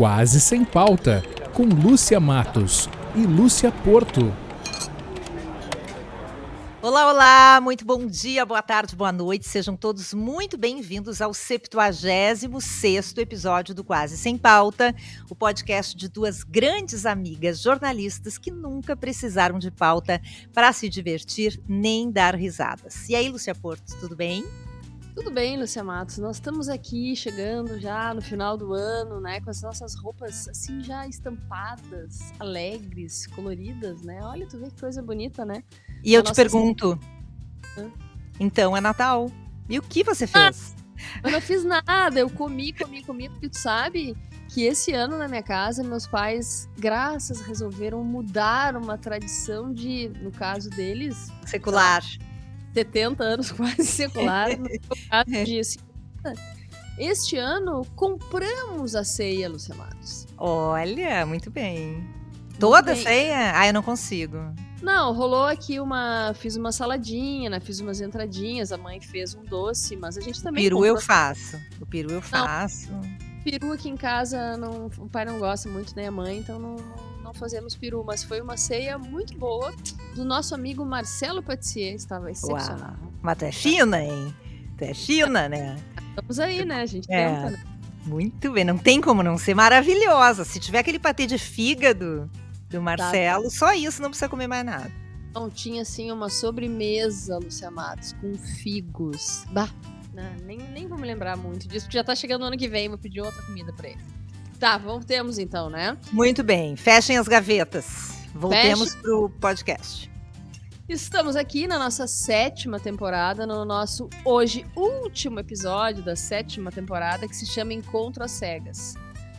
Quase Sem Pauta, com Lúcia Matos e Lúcia Porto. Olá, olá, muito bom dia, boa tarde, boa noite, sejam todos muito bem-vindos ao 76º episódio do Quase Sem Pauta, o podcast de duas grandes amigas jornalistas que nunca precisaram de pauta para se divertir nem dar risadas. E aí, Lúcia Porto, tudo bem? Tudo bem, Lúcia Matos, nós estamos aqui chegando já no final do ano, né, com as nossas roupas assim já estampadas, alegres, coloridas, né, olha, tu vê que coisa bonita, né? E eu te pergunto, então é Natal, e o que você fez? Eu não fiz nada, eu comi, porque tu sabe que esse ano na minha casa, meus pais, graças, resolveram mudar uma tradição de, no caso deles... Secular. 70 anos, quase secular, no meu caso de 50. Este ano, compramos a ceia, Lúcia Matos. Olha, muito bem. Toda ceia? Ah, eu não consigo. Não, rolou aqui fiz uma saladinha, né? Fiz umas entradinhas, a mãe fez um doce, mas a gente também O peru eu faço. Peru aqui em casa, o pai não gosta muito, nem a mãe, então não fazemos peru, mas foi uma ceia muito boa do nosso amigo Marcelo Patissier, estava excepcional. Uau. Mas tu é fina, hein? Tu é fina, né? Estamos aí, né? A gente tenta, né? Muito bem, não tem como não ser maravilhosa. Se tiver aquele patê de fígado do Marcelo, só isso, não precisa comer mais nada. Não, tinha assim uma sobremesa, Lúcia Matos, com figos. Bah, nem vou me lembrar muito disso, porque já tá chegando o ano que vem, vou pedir outra comida pra ele. Tá, temos então, né? Muito bem, fechem as gavetas. Voltemos pro podcast. Estamos aqui na nossa 7ª temporada, no nosso hoje último episódio da 7ª temporada, que se chama Encontro às Cegas.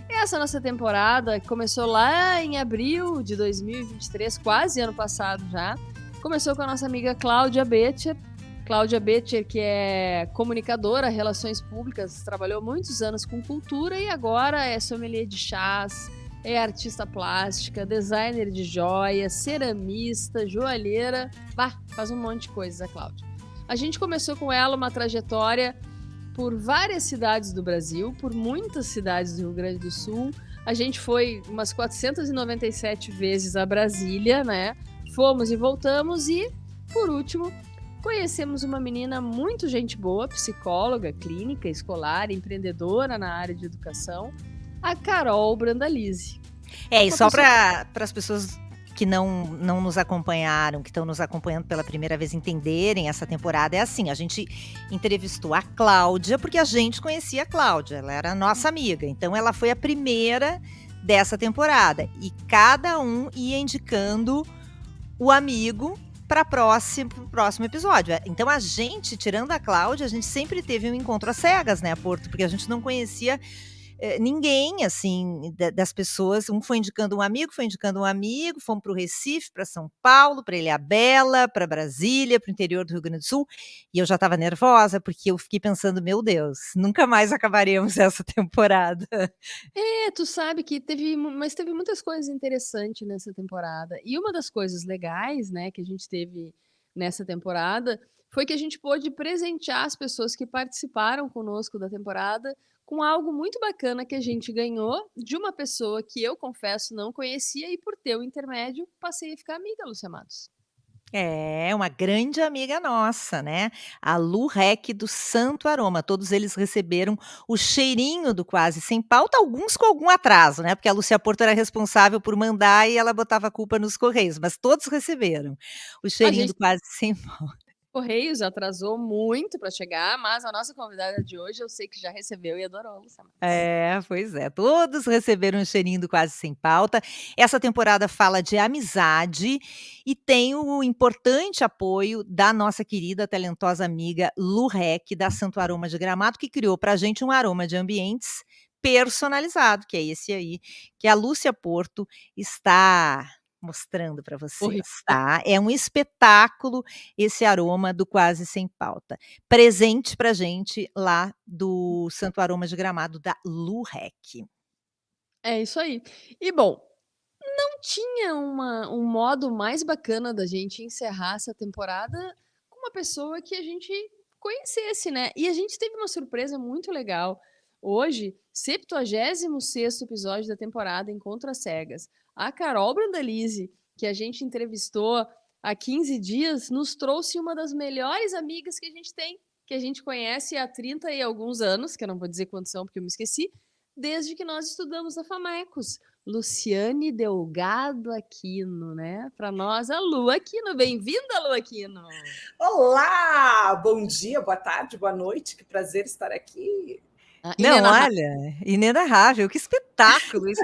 Essa nossa temporada começou lá em abril de 2023, quase ano passado já. Começou com a nossa amiga Cláudia Betcher. Cláudia Betcher, que é comunicadora, relações públicas, trabalhou muitos anos com cultura e agora é sommelier de chás, é artista plástica, designer de joias, ceramista, joalheira. Faz um monte de coisas a Cláudia. A gente começou com ela uma trajetória por várias cidades do Brasil, por muitas cidades do Rio Grande do Sul. A gente foi umas 497 vezes a Brasília, né? Fomos e voltamos e, por último, conhecemos uma menina muito gente boa, psicóloga, clínica, escolar, empreendedora na área de educação, a Carol Brandalize. E só para as pessoas que não nos acompanharam, que estão nos acompanhando pela primeira vez, entenderem essa temporada, é assim, a gente entrevistou a Cláudia, porque a gente conhecia a Cláudia, ela era a nossa amiga, então ela foi a primeira dessa temporada, e cada um ia indicando o amigo para o próximo episódio. Então a gente, tirando a Cláudia, a gente sempre teve um encontro às cegas, né, Porto? Porque a gente não conhecia ninguém, assim, das pessoas. Um foi indicando um amigo, fomos para o Recife, para São Paulo, para Ilhabela, para Brasília, para o interior do Rio Grande do Sul, e eu já estava nervosa, porque eu fiquei pensando, meu Deus, nunca mais acabaremos essa temporada. Tu sabe que teve muitas coisas interessantes nessa temporada, e uma das coisas legais, né, que a gente teve nessa temporada, foi que a gente pôde presentear as pessoas que participaram conosco da temporada com algo muito bacana que a gente ganhou de uma pessoa que eu, confesso, não conhecia e por teu intermédio passei a ficar amiga, Lúcia Matos. É, uma grande amiga nossa, né? A Lu Rec do Santo Aroma. Todos eles receberam o cheirinho do Quase Sem Pauta, alguns com algum atraso, né? Porque a Lúcia Porto era responsável por mandar e ela botava a culpa nos Correios, mas todos receberam o cheirinho do Quase Sem Pauta. Correios atrasou muito para chegar, mas a nossa convidada de hoje eu sei que já recebeu e adorou, Lúcia Matos. Pois é, todos receberam um cheirinho do Quase Sem Pauta. Essa temporada fala de amizade e tem o importante apoio da nossa querida, talentosa amiga Lu Rec, da Santo Aroma de Gramado, que criou pra gente um aroma de ambientes personalizado, que é esse aí, que a Lúcia Porto está mostrando para vocês, tá? É um espetáculo esse aroma do Quase Sem Pauta. Presente pra gente lá do Santo Aroma de Gramado, da Lu Rec. É isso aí. E bom, não tinha um modo mais bacana da gente encerrar essa temporada com uma pessoa que a gente conhecesse, né? E a gente teve uma surpresa muito legal. Hoje, 76º episódio da temporada Encontro às Cegas. A Carol Brandalize, que a gente entrevistou há 15 dias, nos trouxe uma das melhores amigas que a gente tem, que a gente conhece há 30 e alguns anos, que eu não vou dizer quantos são porque eu me esqueci, desde que nós estudamos na Famecos. Luciane Delgado Aquino, né? Para nós, a Lu Aquino. Bem-vinda, Lu Aquino! Olá! Bom dia, boa tarde, boa noite. Que prazer estar aqui. Não, olha, inenarrável, que espetáculo isso.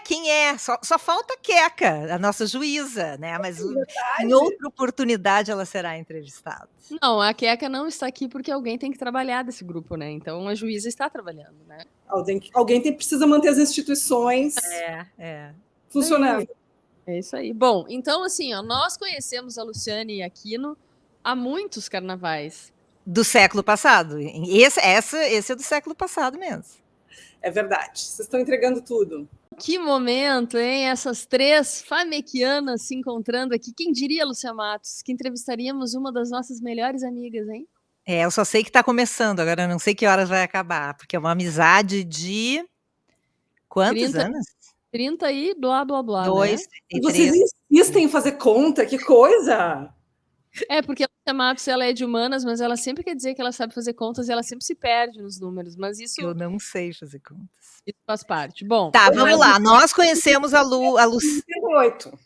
Quem é? Só falta a Queca, a nossa juíza, né? Mas em outra oportunidade ela será entrevistada. Não, a Queca não está aqui porque alguém tem que trabalhar desse grupo, né? Então a juíza está trabalhando, né? Alguém precisa manter as instituições funcionando. É isso aí. Bom, então assim, ó, nós conhecemos a Luciane Aquino há muitos carnavais. Do século passado. Esse é do século passado mesmo. É verdade. Vocês estão entregando tudo. Que momento, hein? Essas três famequianas se encontrando aqui. Quem diria, Lúcia Matos, que entrevistaríamos uma das nossas melhores amigas, hein? Eu só sei que está começando, agora eu não sei que horas vai acabar, porque é uma amizade de quantos anos? 30 e blá, blá, blá, 2, né? Vocês insistem em fazer conta, que coisa! É, porque a Lúcia Matos, ela é de humanas, mas ela sempre quer dizer que ela sabe fazer contas e ela sempre se perde nos números, mas isso... Eu não sei fazer contas. Isso faz parte. Bom... Tá, vamos lá. Nós conhecemos a Lu... 88.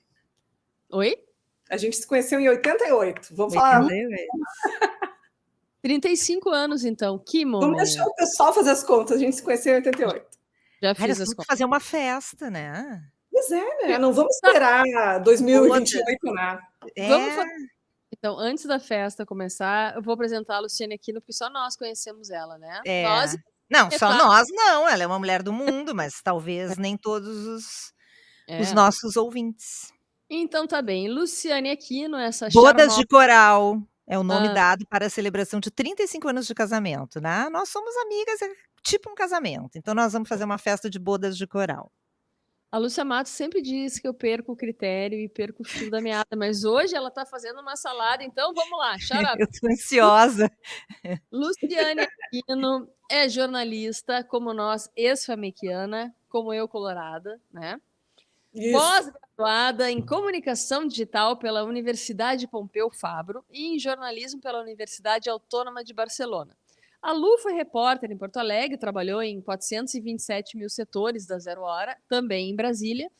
Oi? A gente se conheceu em 88. Vamos falar... 35 anos, então. Que momento. Vamos deixar o pessoal fazer as contas. A gente se conheceu em 88. Já fiz as contas. Fazer uma festa, né? Pois é, né? Não vamos esperar 2028, né? Vamos fazer... Então, antes da festa começar, eu vou apresentar a Luciane Aquino, porque só nós conhecemos ela, né? Nós... Não, só nós não. Ela é uma mulher do mundo, mas talvez nem todos os nossos ouvintes. Então tá bem. Luciane Aquino, essa Bodas de Coral é o nome dado para a celebração de 35 anos de casamento, né? Nós somos amigas, é tipo um casamento. Então nós vamos fazer uma festa de bodas de coral. A Lúcia Matos sempre diz que eu perco o critério e perco o fio da meada, mas hoje ela tá fazendo uma salada, então vamos lá, xará. Eu tô ansiosa. Luciane Aquino é jornalista, como nós, ex-famequiana, como eu, colorada, né? Pós-graduada em comunicação digital pela Universidade Pompeu Fabro e em jornalismo pela Universidade Autônoma de Barcelona. A Lu foi repórter em Porto Alegre, trabalhou em 427 mil setores da Zero Hora, também em Brasília.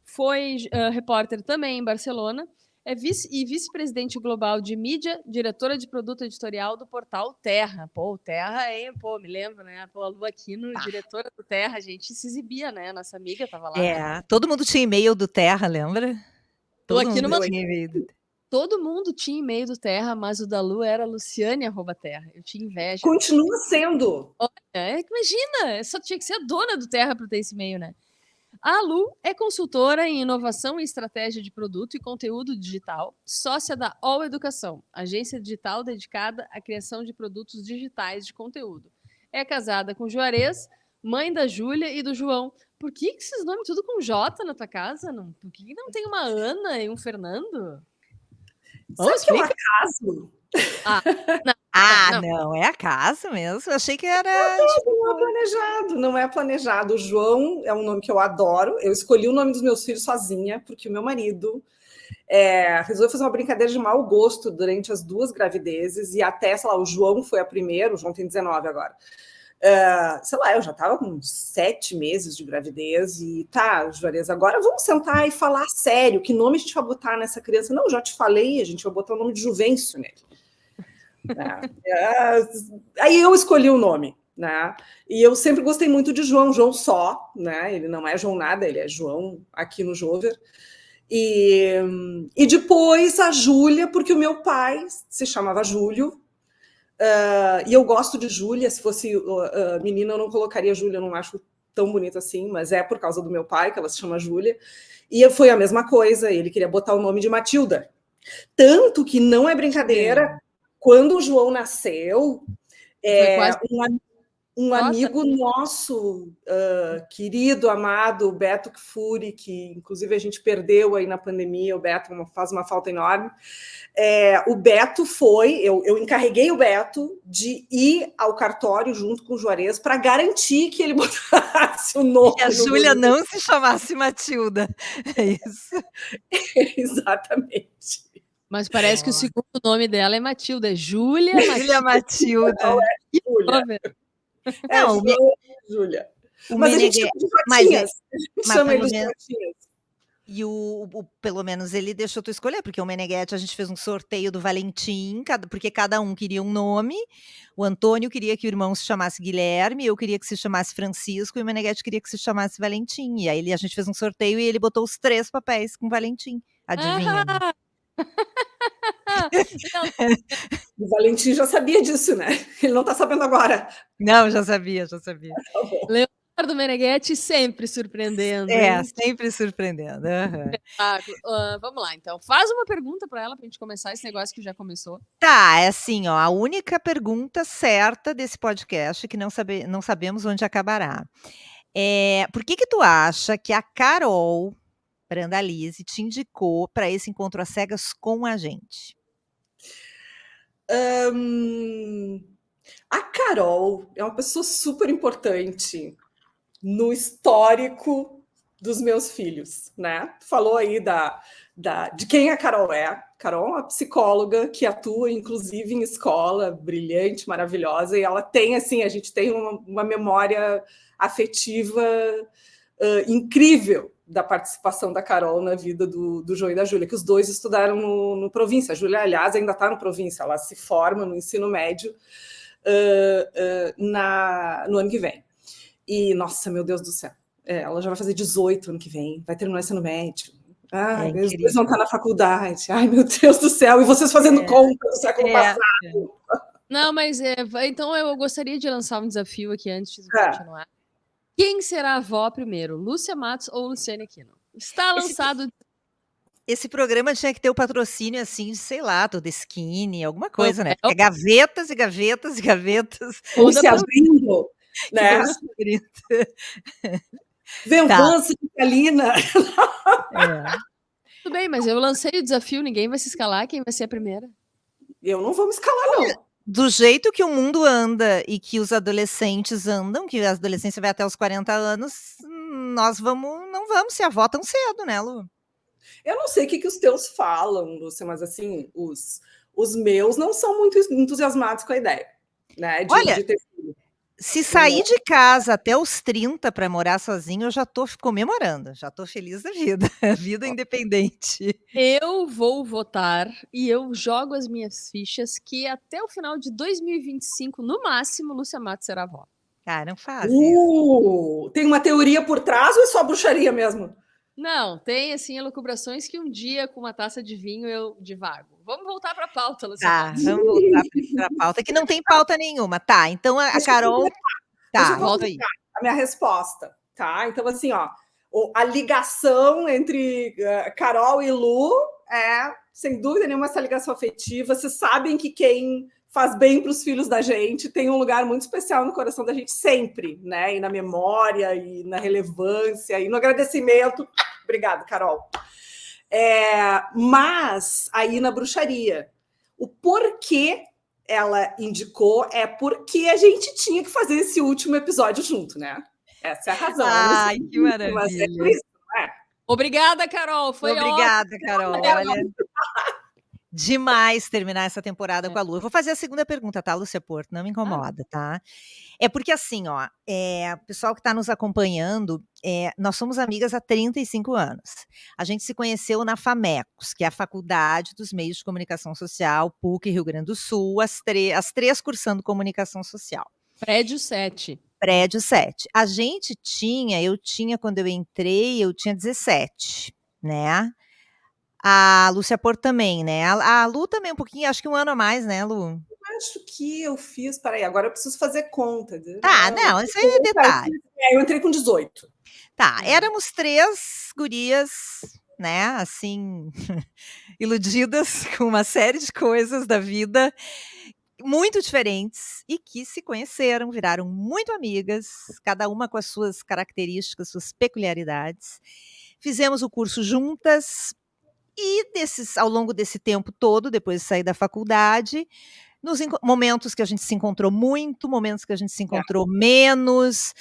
Foi repórter também em Barcelona. É vice-presidente global de mídia, diretora de produto editorial do portal Terra. Pô, o Terra, hein? Pô, me lembro, né? Pô, a Lu Aquino, diretora do Terra, a gente se exibia, né? Nossa amiga tava lá. Todo mundo tinha e-mail do Terra, lembra? Todo mundo tinha e-mail do Terra. Todo mundo tinha e-mail do Terra, mas o da Lu era luciane@terra. Eu tinha inveja. Continua sendo. Olha, imagina, só tinha que ser a dona do Terra para ter esse e-mail, né? A Lu é consultora em inovação e estratégia de produto e conteúdo digital, sócia da All Educação, agência digital dedicada à criação de produtos digitais de conteúdo. É casada com Juarez, mãe da Júlia e do João. Por que esses nomes tudo com J na tua casa? Por que não tem uma Ana e um Fernando? Sabe que é um acaso? Não, é acaso mesmo. Eu achei que era. Não é planejado, não é planejado. O João é um nome que eu adoro. Eu escolhi o nome dos meus filhos sozinha, porque o meu marido resolveu fazer uma brincadeira de mau gosto durante as 2 gravidezes, e até, sei lá, o João foi a primeira, o João tem 19 agora. Sei lá, eu já estava com 7 meses de gravidez e Juarez, agora vamos sentar e falar sério, que nome a gente vai botar nessa criança? Não, já te falei, a gente vai botar o nome de Juvencio nele. Aí eu escolhi o nome, né? E eu sempre gostei muito de João só, né? Ele não é João nada, ele é João aqui no Jover. E depois a Júlia, porque o meu pai se chamava Júlio. E eu gosto de Júlia. Se fosse menina, eu não colocaria Júlia, eu não acho tão bonita assim, mas é por causa do meu pai que ela se chama Júlia. E foi a mesma coisa, ele queria botar o nome de Matilda. Tanto que não é brincadeira, quando o João nasceu, Um Nossa. amigo nosso, querido, amado, o Beto Kfouri, que inclusive a gente perdeu aí na pandemia, o Beto faz uma falta enorme. O Beto eu encarreguei o Beto de ir ao cartório junto com o Juarez para garantir que ele botasse o nome. Que a Júlia não se chamasse Matilda. É isso. Exatamente. Mas parece que o segundo nome dela é Matilda. É Júlia Júlia Matilda. Júlia. Não, Júlia. o Mas a gente Meneghel- chama de mas Jotinhas. A gente mas chama pelo ele de menos- Jotinhas. E pelo menos ele deixou tu escolher, porque o Meneghetti a gente fez um sorteio do Valentim, porque cada um queria um nome. O Antônio queria que o irmão se chamasse Guilherme, eu queria que se chamasse Francisco, e o Meneghetti queria que se chamasse Valentim. E aí a gente fez um sorteio e ele botou os 3 papéis com Valentim. Adivinha? Ah! O Valentim já sabia disso, né? Ele não está sabendo agora. Não, já sabia, já sabia. Tá bom. Leonardo Meneghetti sempre surpreendendo. É, sempre surpreendendo. Uhum. Vamos lá, então. Faz uma pergunta para ela, para a gente começar esse negócio que já começou. Tá, é assim, ó, a única pergunta certa desse podcast que não sabemos onde acabará. Por que tu acha que a Carol Brandalize te indicou para esse encontro às cegas com a gente? A Carol é uma pessoa super importante no histórico dos meus filhos, né? Falou aí de quem a Carol é. Carol é uma psicóloga que atua, inclusive, em escola, brilhante, maravilhosa, e ela tem, assim, a gente tem uma memória afetiva incrível da participação da Carol na vida do João e da Júlia, que os dois estudaram no Província. A Júlia, aliás, ainda está no Província, ela se forma no ensino médio no ano que vem. E, nossa, meu Deus do céu, ela já vai fazer 18 ano que vem, vai terminar o ensino médio. Os dois vão estar na faculdade. Ai, meu Deus do céu, e vocês fazendo conta do século passado. Não, mas então eu gostaria de lançar um desafio aqui antes de continuar. Quem será a avó primeiro, Lúcia Matos ou Luciane Aquino? Está lançado. Esse programa tinha que ter o patrocínio, assim, de, sei lá, toda skinny, alguma coisa, né? Porque gavetas e gavetas e gavetas. Se abrindo, né? Vengança de Calina. Tudo bem, mas eu lancei o desafio, ninguém vai se escalar, quem vai ser a primeira? Eu não vou me escalar, não. Do jeito que o mundo anda e que os adolescentes andam, que a adolescência vai até os 40 anos, nós não vamos ser avó tão cedo, né, Lu? Eu não sei o que os teus falam, Lúcia, mas assim, os meus não são muito entusiasmados com a ideia, né? Olha, de ter filho. Se sair de casa até os 30 para morar sozinho, eu já tô comemorando, já tô feliz da vida, vida independente. Eu vou votar e eu jogo as minhas fichas que até o final de 2025, no máximo, Lúcia Matos será avó. Cara, não faz isso. Tem uma teoria por trás ou é só bruxaria mesmo? Não, tem assim elucubrações que um dia com uma taça de vinho eu divago. Vamos voltar para a pauta, Luciana. Tá, vamos voltar para a pauta, que não tem pauta nenhuma, tá? Então a Carol, tá, volta aí. A minha resposta, tá? Então assim, ó, a ligação entre Carol e Lu é, sem dúvida nenhuma, essa ligação afetiva. Vocês sabem que quem faz bem para os filhos da gente tem um lugar muito especial no coração da gente sempre, né? E na memória, e na relevância, e no agradecimento. Obrigada, Carol. Mas aí na bruxaria, o porquê ela indicou é porque a gente tinha que fazer esse último episódio junto, né? Essa é a razão. Ai, que maravilha. Mas é por isso, não é? Obrigada, Carol. Foi Obrigada, ótimo. Carol. Olha, demais terminar essa temporada com a Lu. Eu vou fazer a segunda pergunta, tá, Lúcia Porto? Não me incomoda, tá? É porque assim, ó, o pessoal que está nos acompanhando, nós somos amigas há 35 anos. A gente se conheceu na FAMECOS, que é a Faculdade dos Meios de Comunicação Social, PUC, Rio Grande do Sul, as três cursando Comunicação Social. Prédio 7. Prédio 7. Eu tinha, quando eu entrei, eu tinha 17, né? A Lúcia Porto também, né? A Lu também um pouquinho, acho que um ano a mais, né, Lu? Acho que eu fiz, peraí, agora eu preciso fazer conta. Tá, não, isso aí é detalhe. Eu entrei com 18. Tá, éramos 3 gurias, né, assim, iludidas com uma série de coisas da vida, muito diferentes e que se conheceram, viraram muito amigas, cada uma com as suas características, suas peculiaridades. Fizemos o curso juntas e ao longo desse tempo todo, depois de sair da faculdade, momentos que a gente se encontrou muito, momentos que a gente se encontrou menos,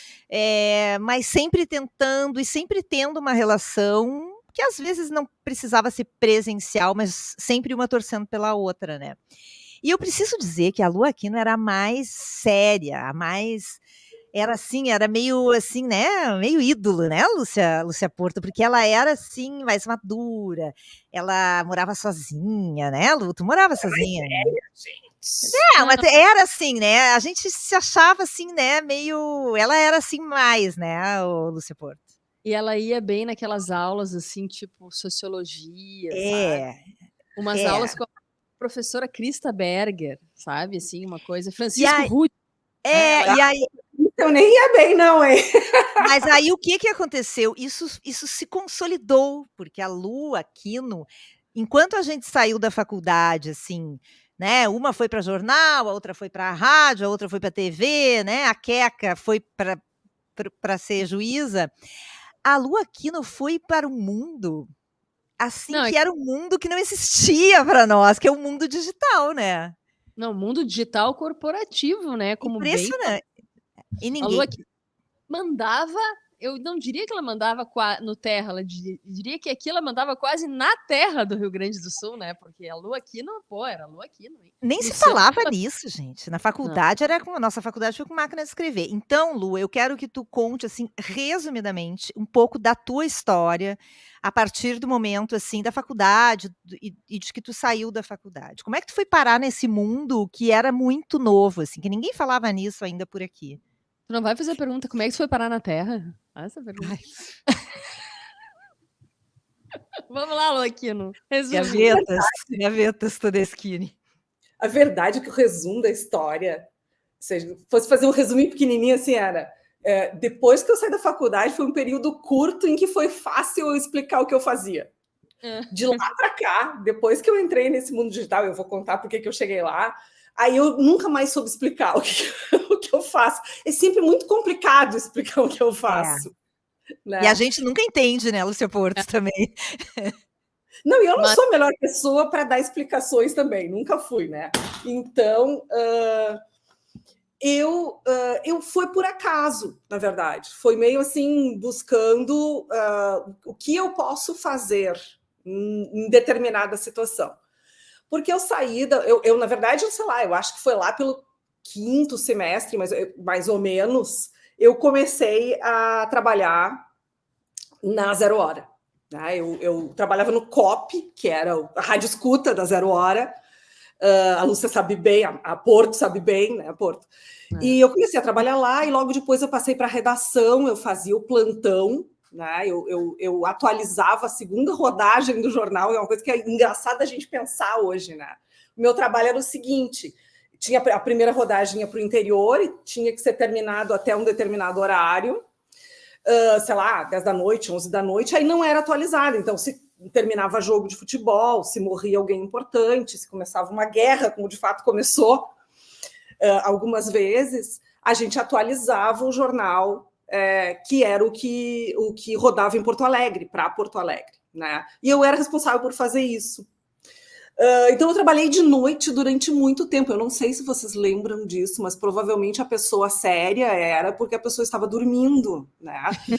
mas sempre tentando e sempre tendo uma relação que às vezes não precisava ser presencial, mas sempre uma torcendo pela outra, né? E eu preciso dizer que a Lu Aquino era a mais séria, a mais... Era meio assim, né? Meio ídolo, né, Lúcia Porto? Porque ela era, assim, mais madura. Ela morava sozinha, né, Lu? Tu morava sozinha? Mas era assim, né? A gente se achava assim, né? Meio... Ela era assim mais, né, Lúcia Porto? E ela ia bem naquelas aulas, assim, tipo sociologia, sabe? Umas aulas com a professora Krista Berger, sabe? Assim, uma coisa. Francisco Ruth. E aí... Eu nem ia bem, não, hein? Mas aí o que aconteceu? Isso se consolidou, porque a Lu Aquino, enquanto a gente saiu da faculdade, assim, né? Uma foi para jornal, a outra foi para a rádio, a outra foi para a TV, né? A Queca foi para ser juíza. A Lu Aquino foi para um mundo assim, que era um mundo que não existia para nós, que é o mundo digital, né? Não, mundo digital corporativo, né? Como impressionante. E ninguém... A Lu Aquino mandava, eu não diria que ela mandava no terra, ela diria que aqui ela mandava quase na terra do Rio Grande do Sul, né? Porque a Lu Aquino, era a Lu Aquino. Hein? Nem se falava nisso, gente. Na faculdade, a nossa faculdade foi com máquina de escrever. Então, Lu, eu quero que tu conte, assim, resumidamente, um pouco da tua história a partir do momento, assim, da faculdade e de que tu saiu da faculdade. Como é que tu foi parar nesse mundo que era muito novo, assim, que ninguém falava nisso ainda por aqui? Tu não vai fazer a pergunta, como é que tu foi parar na Terra? Essa pergunta. Vamos lá, Lu Aquino. Gavetas Todeschini. A verdade é que o resumo da história, se fosse fazer um resuminho pequenininho, assim, era... depois que eu saí da faculdade, foi um período curto em que foi fácil eu explicar o que eu fazia. De lá para cá, depois que eu entrei nesse mundo digital, eu vou contar por que eu cheguei lá, aí eu nunca mais soube explicar o que eu faço. É sempre muito complicado explicar o que eu faço. Né? E a gente nunca entende, né, Lúcia Porto, também. Não, e eu não sou a melhor pessoa para dar explicações também, nunca fui, né? Então, eu fui por acaso, na verdade. Foi meio assim, buscando o que eu posso fazer em determinada situação. Porque eu saí, eu na verdade, sei lá, eu acho que foi lá pelo 5º semestre, mais ou menos, eu comecei a trabalhar na Zero Hora. Né? Eu trabalhava no COP, que era a rádio escuta da Zero Hora. A Lúcia sabe bem, a Porto sabe bem, né, Porto? E eu comecei a trabalhar lá, e logo depois eu passei para a redação, eu fazia o plantão, né? Eu atualizava a segunda rodagem do jornal, é uma coisa que é engraçada a gente pensar hoje, né? O meu trabalho era o seguinte: tinha a primeira rodagem para o interior e tinha que ser terminado até um determinado horário, sei lá, 10 da noite, 11 da noite, aí não era atualizado. Então, se terminava jogo de futebol, se morria alguém importante, se começava uma guerra, como de fato começou algumas vezes, a gente atualizava o jornal, que era o que rodava em Porto Alegre, para Porto Alegre. Né? E eu era responsável por fazer isso. Então, eu trabalhei de noite durante muito tempo. Eu não sei se vocês lembram disso, mas provavelmente a pessoa séria era porque a pessoa estava dormindo. Né?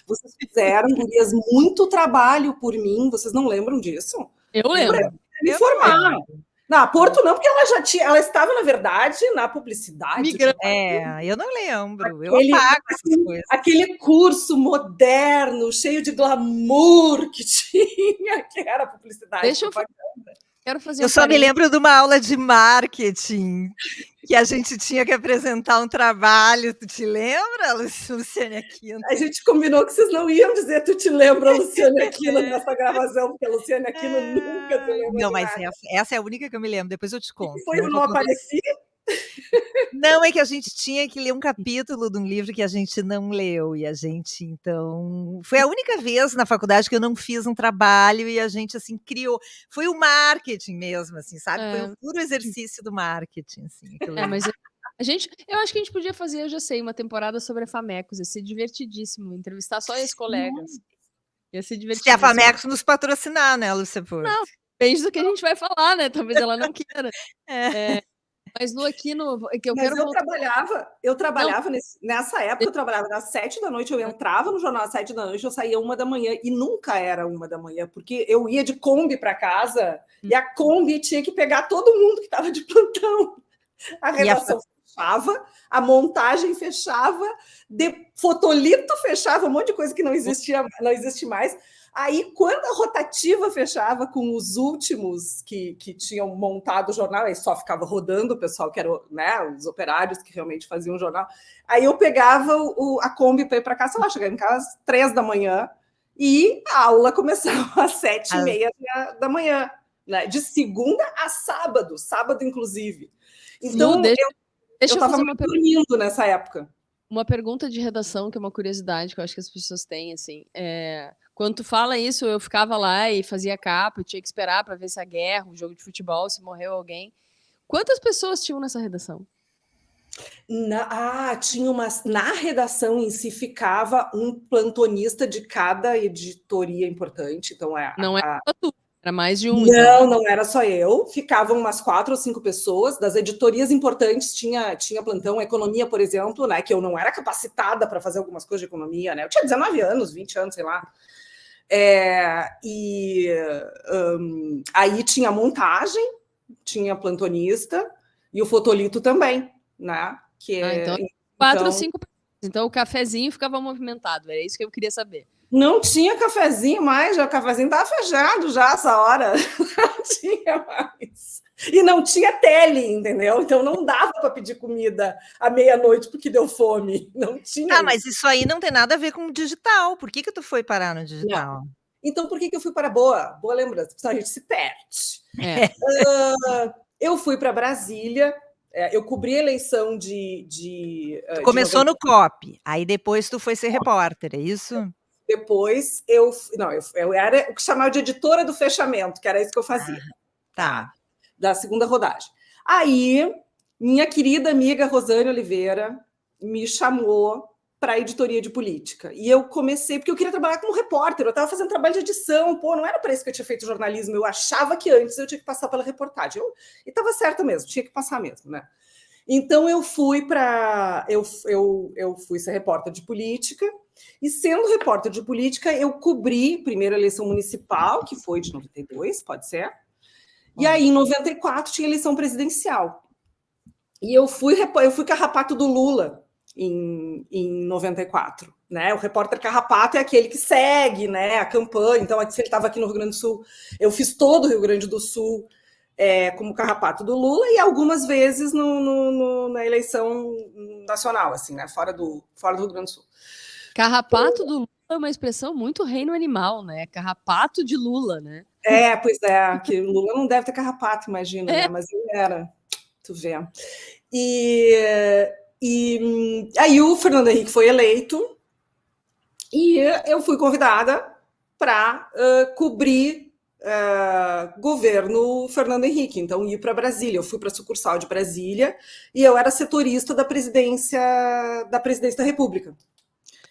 Vocês fizeram, gurias, muito trabalho por mim. Vocês não lembram disso? Eu lembro. Me informaram. Na Porto não, porque ela estava, na verdade, na publicidade. Eu não lembro. Eu apago essas coisas. Aquele curso moderno, cheio de glamour que tinha, que era publicidade. Deixa eu Quero fazer eu só me lembro de uma aula de marketing, que a gente tinha que apresentar um trabalho. Tu te lembra, Luciane Aquino? A gente combinou que vocês não iam dizer tu te lembra, Luciane Aquino, nessa gravação, porque a Luciane Aquino nunca se lembra. Não, mas essa é a única que eu me lembro, depois eu te conto. Depois eu não apareci? Não, é que a gente tinha que ler um capítulo de um livro que a gente não leu, e a gente, então... Foi a única vez na faculdade que eu não fiz um trabalho e a gente, assim, criou... Foi o marketing mesmo, assim, sabe? Foi o puro exercício do marketing, assim. Mas eu acho que a gente podia fazer, eu já sei, uma temporada sobre a Famecos, ia ser divertidíssimo, entrevistar só os colegas. Ia ser Se a divertidíssimo. Famecos nos patrocinar, né, Lúcia Porto? Não, depende do que a gente vai falar, né? Talvez ela não queira. Mas Lu, aqui no... Que eu quero eu trabalhava nessa época, eu trabalhava às 7 da noite, eu entrava no jornal às 7 da noite, eu saía 1 da manhã, e nunca era 1 da manhã, porque eu ia de Kombi para casa, e a Kombi tinha que pegar todo mundo que estava de plantão. A redação fechava, a montagem fechava, fotolito fechava, um monte de coisa que não existe mais. Aí, quando a rotativa fechava com os últimos que tinham montado o jornal, aí só ficava rodando o pessoal que eram, né, os operários que realmente faziam o jornal. Aí eu pegava a Kombi para ir para casa, sei lá, chegava em casa às 3 da manhã e a aula começava às 7h30 da manhã, né, de segunda a sábado inclusive. Então, Lu, deixa eu eu estava fazer uma dormindo nessa época. Uma pergunta de redação, que é uma curiosidade que eu acho que as pessoas têm, assim. Quando tu fala isso, eu ficava lá e fazia capa, eu tinha que esperar para ver se a guerra, um jogo de futebol, se morreu alguém. Quantas pessoas tinham nessa redação? Tinha na redação em si ficava um plantonista de cada editoria importante. Então, não era só tu, era mais de um. Não era só eu. Ficavam umas 4 ou 5 pessoas. Das editorias importantes tinha plantão. Economia, por exemplo, né? Que eu não era capacitada para fazer algumas coisas de economia, né? Eu tinha 19 anos, 20 anos, sei lá. Aí tinha montagem, tinha plantonista e o fotolito também, né? Então, 4 ou 5 pessoas. Então o cafezinho ficava movimentado, era isso que eu queria saber. Não tinha cafezinho mais, já o cafezinho estava fechado já essa hora. Não tinha mais. E não tinha tele, entendeu? Então não dava para pedir comida à meia-noite porque deu fome. Não tinha. Mas isso aí não tem nada a ver com o digital. Por que tu foi parar no digital? Não. Então, por que eu fui para Boa lembrança? Porque a gente se perde. Eu fui para Brasília, eu cobri a eleição Tu começou no COP, aí depois tu foi ser repórter, é isso? Depois eu era o que chamava de editora do fechamento, que era isso que eu fazia. Tá. Da segunda rodagem. Aí, minha querida amiga Rosane Oliveira me chamou para a editoria de política. E eu comecei, porque eu queria trabalhar como repórter, eu estava fazendo trabalho de edição, não era para isso que eu tinha feito jornalismo, eu achava que antes eu tinha que passar pela reportagem. E estava certo mesmo, tinha que passar mesmo, né? Então eu fui ser repórter de política, e sendo repórter de política, eu cobri primeiro a eleição municipal, que foi de 92, pode ser. E aí, em 94, tinha eleição presidencial. E eu fui carrapato do Lula em 94. Né? O repórter carrapato é aquele que segue, né, a campanha. Então, se ele estava aqui no Rio Grande do Sul, eu fiz todo o Rio Grande do Sul como carrapato do Lula e algumas vezes na eleição nacional, assim, né, fora do Rio Grande do Sul. Carrapato do Lula é uma expressão muito reino animal, né? Carrapato de Lula, né? Pois é, que o Lula não deve ter carrapato, imagina, né? Mas ele era, tu vê. E aí o Fernando Henrique foi eleito e eu fui convidada para cobrir governo Fernando Henrique, então ir para Brasília. Eu fui para a sucursal de Brasília e eu era setorista da presidência da República.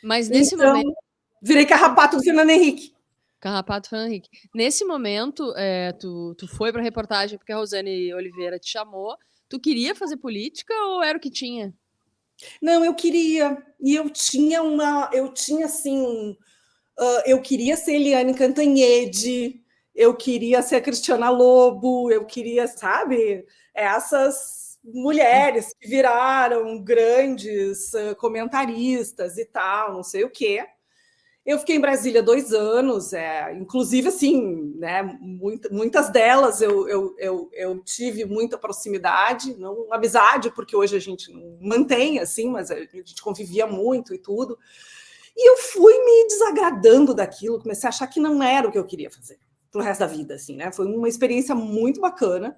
Mas nesse momento... Virei carrapato do Fernando Henrique. Carrapato Fernando Henrique. Nesse momento, tu foi para a reportagem porque a Rosane Oliveira te chamou. Tu queria fazer política ou era o que tinha? Não, eu queria. E eu tinha assim... eu queria ser Eliane Cantanhede, eu queria ser a Cristiana Lobo, eu queria, sabe, essas mulheres que viraram grandes comentaristas e tal, não sei o quê. Eu fiquei em Brasília 2 anos, inclusive, assim, né, muitas delas eu tive muita proximidade, não amizade, porque hoje a gente não mantém, assim, mas a gente convivia muito e tudo. E eu fui me desagradando daquilo, comecei a achar que não era o que eu queria fazer pro resto da vida, assim, né? Foi uma experiência muito bacana.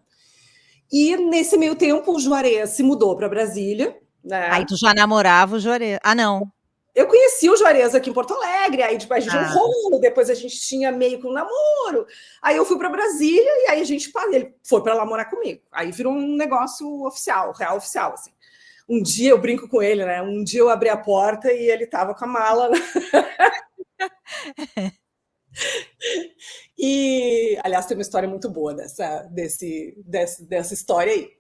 E nesse meio tempo o Juarez se mudou para Brasília, né? Aí tu já namorava o Juarez. Ah, não. Eu conheci o Juarez aqui em Porto Alegre, aí tipo, a gente um Ah. rolo, depois a gente tinha meio que um namoro. Aí eu fui para Brasília e aí ele foi para namorar comigo. Aí virou um negócio oficial, real oficial, assim. Um dia eu brinco com ele, né? Um dia eu abri a porta e ele tava com a mala. E, aliás, tem uma história muito boa dessa história aí.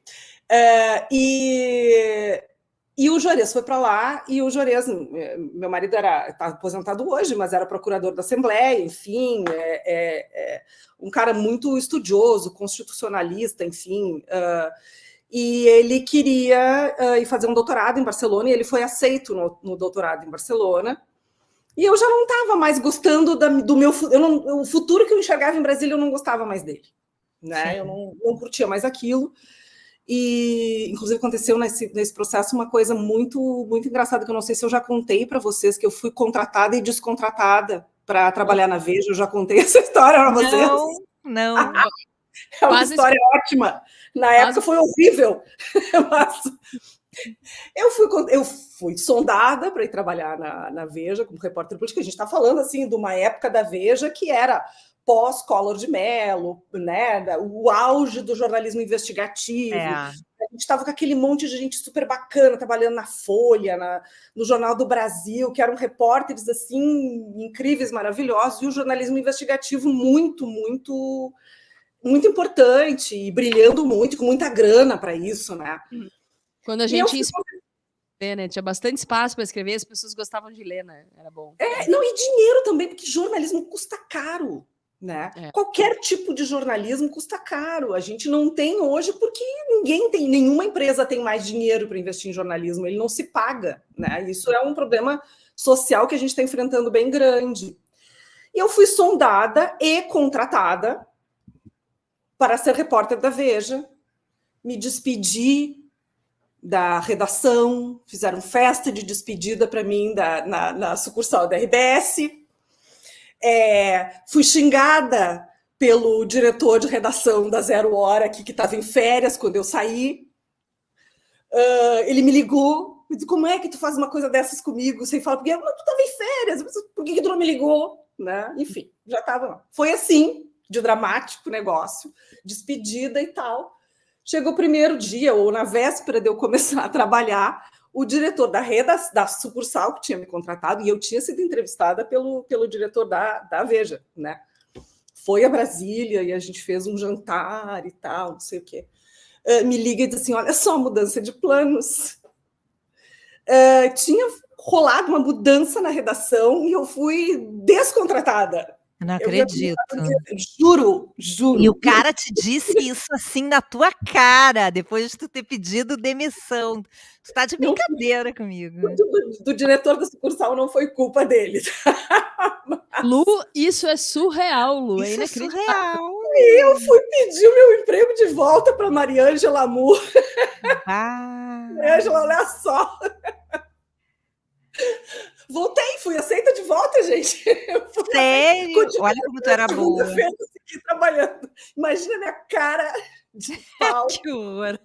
E o Juarez foi para lá, e o Juarez, meu marido está aposentado hoje, mas era procurador da Assembleia, enfim, um cara muito estudioso, constitucionalista, enfim, e ele queria ir fazer um doutorado em Barcelona, e ele foi aceito no doutorado em Barcelona, e eu já não estava mais gostando do meu... o futuro que eu enxergava em Brasília, eu não gostava mais dele, né? Eu não curtia mais aquilo. E, inclusive, aconteceu nesse processo uma coisa muito, muito engraçada, que eu não sei se eu já contei para vocês, que eu fui contratada e descontratada para trabalhar na Veja. Eu já contei essa história para vocês? Não. É uma história ótima. Na época foi horrível, mas eu fui sondada para ir trabalhar na Veja como repórter político. A gente está falando assim de uma época da Veja que era pós-Collor de Mello, né? O auge do jornalismo investigativo. A gente estava com aquele monte de gente super bacana trabalhando na Folha, no Jornal do Brasil, que eram repórteres assim incríveis, maravilhosos, e o jornalismo investigativo muito, muito, muito importante e brilhando muito, com muita grana para isso, né? Quando a gente ler, né? Tinha bastante espaço para escrever, as pessoas gostavam de ler, né? Era bom. Não, e dinheiro também, porque jornalismo custa caro. Né? Qualquer tipo de jornalismo custa caro. A gente não tem hoje porque nenhuma empresa tem mais dinheiro para investir em jornalismo, ele não se paga, né? Isso é um problema social que a gente está enfrentando bem grande. E eu fui sondada e contratada para ser repórter da Veja, me despedi da redação, fizeram festa de despedida para mim na sucursal da RBS. Fui xingada pelo diretor de redação da Zero Hora, aqui, que estava em férias quando eu saí. Ele me ligou, me disse, como é que tu faz uma coisa dessas comigo? Sem falar, porque tu estava em férias, por que tu não me ligou? Né? Enfim, já estava. Foi assim, de dramático o negócio, despedida e tal. Chegou o primeiro dia, ou na véspera de eu começar a trabalhar, o diretor da sucursal que tinha me contratado, e eu tinha sido entrevistada pelo diretor da Veja, né? Foi a Brasília e a gente fez um jantar e tal, não sei o quê. Me liga e diz assim, olha só, mudança de planos. Tinha rolado uma mudança na redação e eu fui descontratada. Não acredito. Juro. E o cara te disse isso assim na tua cara, depois de tu ter pedido demissão. Tu tá de brincadeira comigo. Do diretor da sucursal não foi culpa dele. Lu, isso é surreal, Lu. Isso é surreal. E eu fui pedir o meu emprego de volta para Mariângela Amour. Mariângela, olha só. Voltei, fui aceita de volta, gente. Sério? Olha como tu era boa. Segui trabalhando. Imagina a minha cara de pau. Que horror.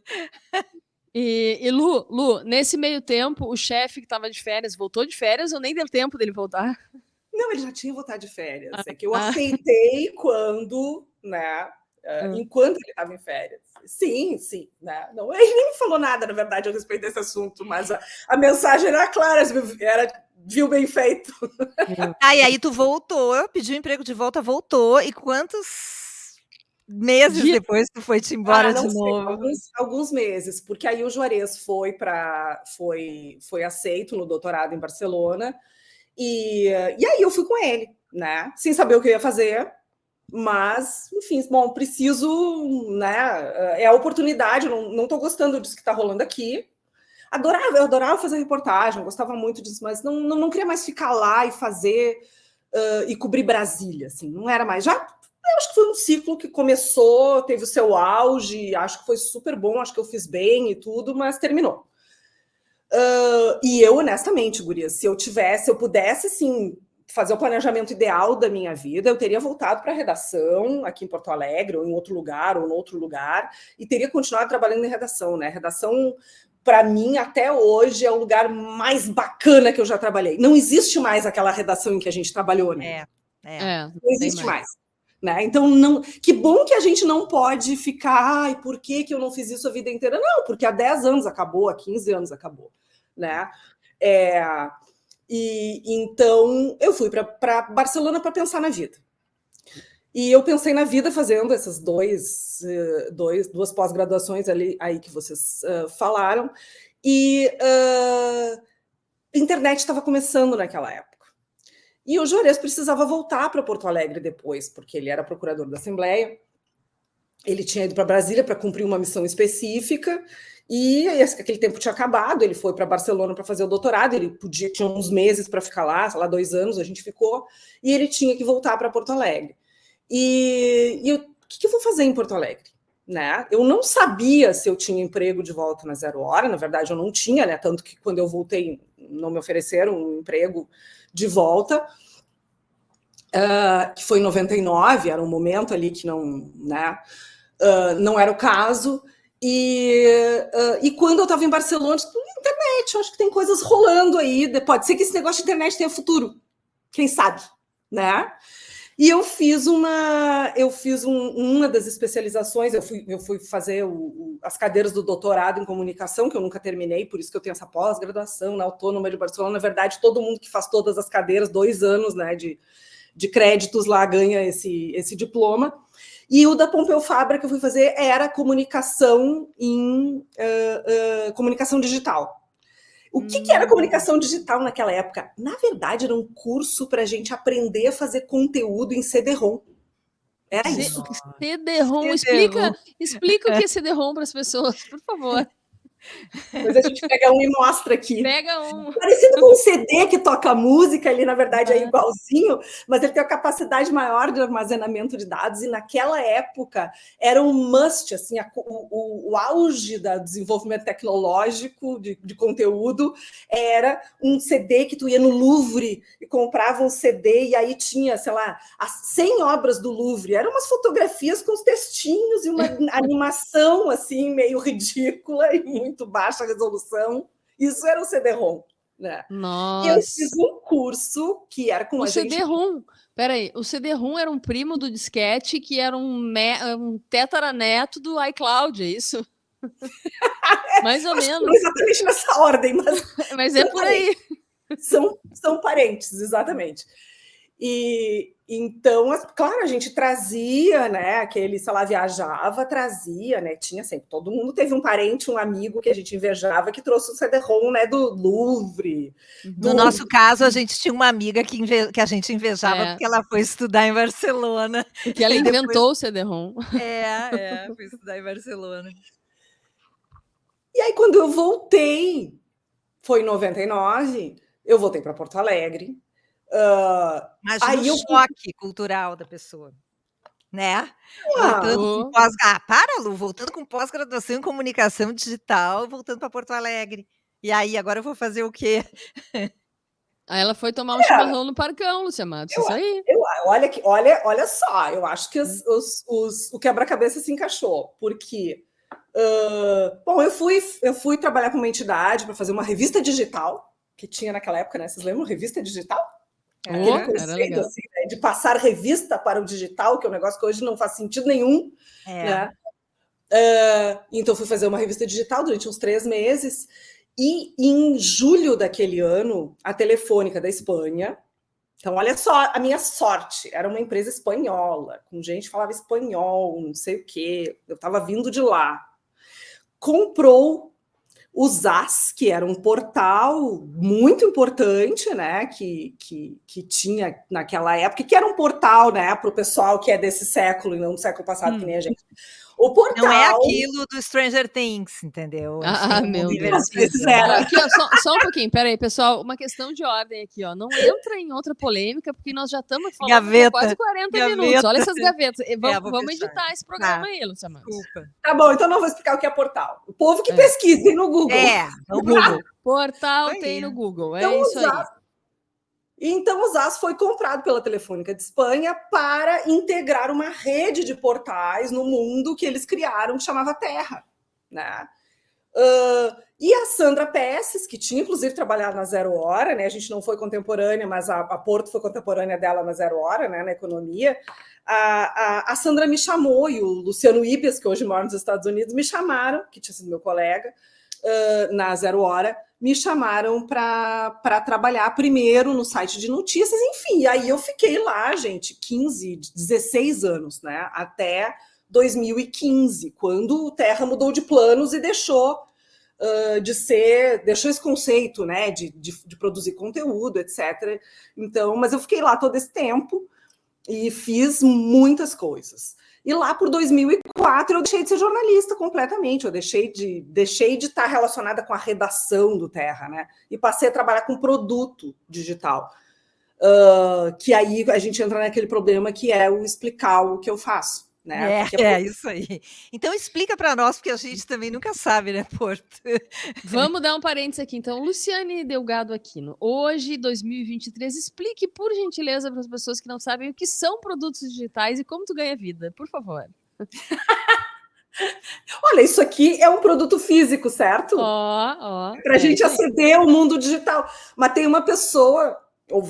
E Lu, nesse meio tempo, o chefe que estava de férias voltou de férias ou nem deu tempo dele voltar? Não, ele já tinha voltado de férias. É que eu aceitei quando, né? Enquanto ele estava em férias. Sim, né? Não, ele nem me falou nada, na verdade, a respeito desse assunto, mas a mensagem era clara, viu bem feito. E aí tu voltou, pediu emprego de volta, voltou, e quantos meses depois tu foi te embora de novo? Alguns meses, porque aí o Juarez foi aceito no doutorado em Barcelona, e aí eu fui com ele, né? Sem saber o que eu ia fazer, mas, enfim, bom, preciso, né? É a oportunidade, não estou gostando disso que está rolando aqui. Eu adorava fazer reportagem, gostava muito disso, mas não queria mais ficar lá e fazer e cobrir Brasília, assim, não era mais. Eu acho que foi um ciclo que começou, teve o seu auge, acho que foi super bom, acho que eu fiz bem e tudo, mas terminou. E eu, honestamente, guria, se eu pudesse, assim, fazer o planejamento ideal da minha vida, eu teria voltado para a redação aqui em Porto Alegre, ou em outro lugar, ou em outro lugar, e teria continuado trabalhando em redação, né? Redação, para mim, até hoje, é o lugar mais bacana que eu já trabalhei. Não existe mais aquela redação em que a gente trabalhou, né? Não existe mais. Né? Então, que bom que a gente não pode ficar, ai, por que eu não fiz isso a vida inteira? Não, porque há 10 anos acabou, há 15 anos acabou, né? E então eu fui para Barcelona para pensar na vida. E eu pensei na vida fazendo essas duas pós-graduações aí que vocês falaram, e a internet estava começando naquela época. E o Juarez precisava voltar para Porto Alegre depois, porque ele era procurador da Assembleia, ele tinha ido para Brasília para cumprir uma missão específica, e aquele tempo tinha acabado, ele foi para Barcelona para fazer o doutorado, ele tinha uns meses para ficar lá, sei lá, 2 anos a gente ficou, e ele tinha que voltar para Porto Alegre. E o que eu vou fazer em Porto Alegre? Né? Eu não sabia se eu tinha emprego de volta na Zero Hora, na verdade eu não tinha, né? Tanto que quando eu voltei não me ofereceram um emprego de volta, que foi em 99, era um momento ali que não, né, não era o caso, e quando eu estava em Barcelona, internet, eu acho que tem coisas rolando aí, pode ser que esse negócio de internet tenha futuro, quem sabe, né? E eu fiz uma das especializações, eu fui fazer as cadeiras do doutorado em comunicação, que eu nunca terminei, por isso que eu tenho essa pós-graduação na Autônoma de Barcelona. Na verdade, todo mundo que faz todas as cadeiras, 2 anos, né, de créditos lá, ganha esse diploma. E o da Pompeu Fabra que eu fui fazer era comunicação comunicação digital. O que era comunicação digital naquela época? Na verdade, era um curso para a gente aprender a fazer conteúdo em CD-ROM. Era isso. CD-ROM, explica o que é CD-ROM para as pessoas, por favor. Depois a gente pega um e mostra aqui. Pega um. Parecido com um CD que toca música, ele na verdade é igualzinho, mas ele tem uma capacidade maior de armazenamento de dados, e naquela época era um must, assim, o auge do desenvolvimento tecnológico de conteúdo era um CD que tu ia no Louvre e comprava um CD, e aí tinha, sei lá, as 100 obras do Louvre, eram umas fotografias com os textinhos e uma animação assim, meio ridícula e muito baixa resolução. Isso era o CD-ROM, né? Nossa. E eu fiz um curso que era com o CD-ROM. Peraí, o CD-ROM era um primo do disquete que era um tetaraneto do iCloud, é isso? Mais ou menos. Não exatamente nessa ordem, mas é por aí. São parentes, exatamente. E então, claro, a gente trazia, né? Aquele, sei lá, viajava, trazia, né? Tinha sempre, todo mundo teve um parente, um amigo que a gente invejava que trouxe o CD-ROM, né? Do Louvre. No nosso caso, a gente tinha uma amiga que a gente invejava porque ela foi estudar em Barcelona. Porque ela inventou o CD-ROM. Foi estudar em Barcelona. E aí, quando eu voltei, foi em 99, eu voltei para Porto Alegre. Imagina o choque cultural da pessoa, né? Voltando com Lu, voltando com pós-graduação em comunicação digital, voltando para Porto Alegre. E aí, agora eu vou fazer o quê? Aí ela foi tomar um chimarrão no Parcão, Lúcia Matos, isso aí. Olha só, eu acho que o quebra-cabeça se encaixou, porque bom, eu fui trabalhar com uma entidade para fazer uma revista digital, que tinha naquela época, né? Vocês lembram? Revista digital? Aquele conceito assim, né, de passar revista para o digital, que é um negócio que hoje não faz sentido nenhum. Né? Então, fui fazer uma revista digital durante uns 3 meses. E em julho daquele ano, a Telefônica da Espanha, então olha só a minha sorte, era uma empresa espanhola, com gente que falava espanhol, não sei o quê, eu estava vindo de lá, comprou o ZAS, que era um portal muito importante, né, que tinha naquela época, que era um portal, né, para o pessoal que é desse século e não do século passado, que nem a gente. O portal... Não é aquilo do Stranger Things, entendeu? Meu Deus. Aqui, ó, só um pouquinho, peraí, pessoal, uma questão de ordem aqui, ó. Não entra em outra polêmica, porque nós já estamos falando por quase 40 minutos. Olha essas gavetas. Vamos editar esse programa aí, Lúcia Matos. Desculpa. Tá bom, então não vou explicar o que é portal. O povo que pesquisa no Google. No Google. Portal tem no Google, é então, isso aí. Então, o ZAS foi comprado pela Telefônica de Espanha para integrar uma rede de portais no mundo que eles criaram, que chamava Terra, né? E a Sandra Pesses, que tinha inclusive trabalhado na Zero Hora, né? A gente não foi contemporânea, mas a Porto foi contemporânea dela na Zero Hora, né? Na economia. A Sandra me chamou, e o Luciano Ibes, que hoje mora nos Estados Unidos, me chamaram, que tinha sido meu colega, na Zero Hora, me chamaram para trabalhar primeiro no site de notícias, enfim, aí eu fiquei lá, gente, 15, 16 anos, né? Até 2015, quando o Terra mudou de planos e deixou esse conceito, né, de produzir conteúdo, etc. Então, mas eu fiquei lá todo esse tempo e fiz muitas coisas. E lá por 2004 eu deixei de ser jornalista completamente, eu deixei de estar relacionada com a redação do Terra, né? E passei a trabalhar com produto digital. Que aí a gente entra naquele problema que é o explicar o que eu faço. Né? Isso aí. Então explica para nós, porque a gente também nunca sabe, né, Porto? Vamos dar um parênteses aqui. Então, Luciane Delgado Aquino, hoje, 2023, explique, por gentileza, para as pessoas que não sabem o que são produtos digitais e como tu ganha vida, por favor. Olha, isso aqui é um produto físico, certo? Para a gente aceder ao mundo digital. Mas tem uma pessoa, ou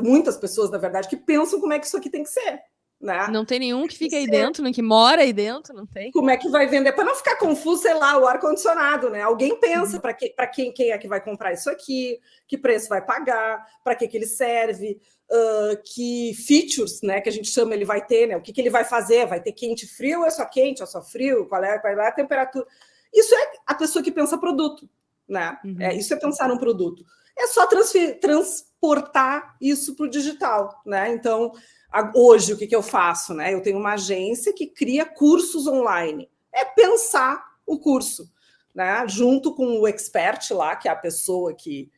muitas pessoas, na verdade, que pensam como é que isso aqui tem que ser. Né? Não tem nenhum que fica aí dentro, nem que mora aí dentro, não tem. Como é que vai vender? Para não ficar confuso, sei lá, o ar-condicionado, né? Alguém pensa para quem é que vai comprar isso aqui, que preço vai pagar, para que ele serve, que features, né, que a gente chama, ele vai ter, né? O que ele vai fazer? Vai ter quente e frio, é só quente, é só frio, qual é a temperatura? Isso é a pessoa que pensa produto, né? Isso é pensar num produto. É só transportar isso para o digital, né? Então, hoje, o que eu faço? Né? Eu tenho uma agência que cria cursos online. É pensar o curso, né? Junto com o expert lá, que é a pessoa que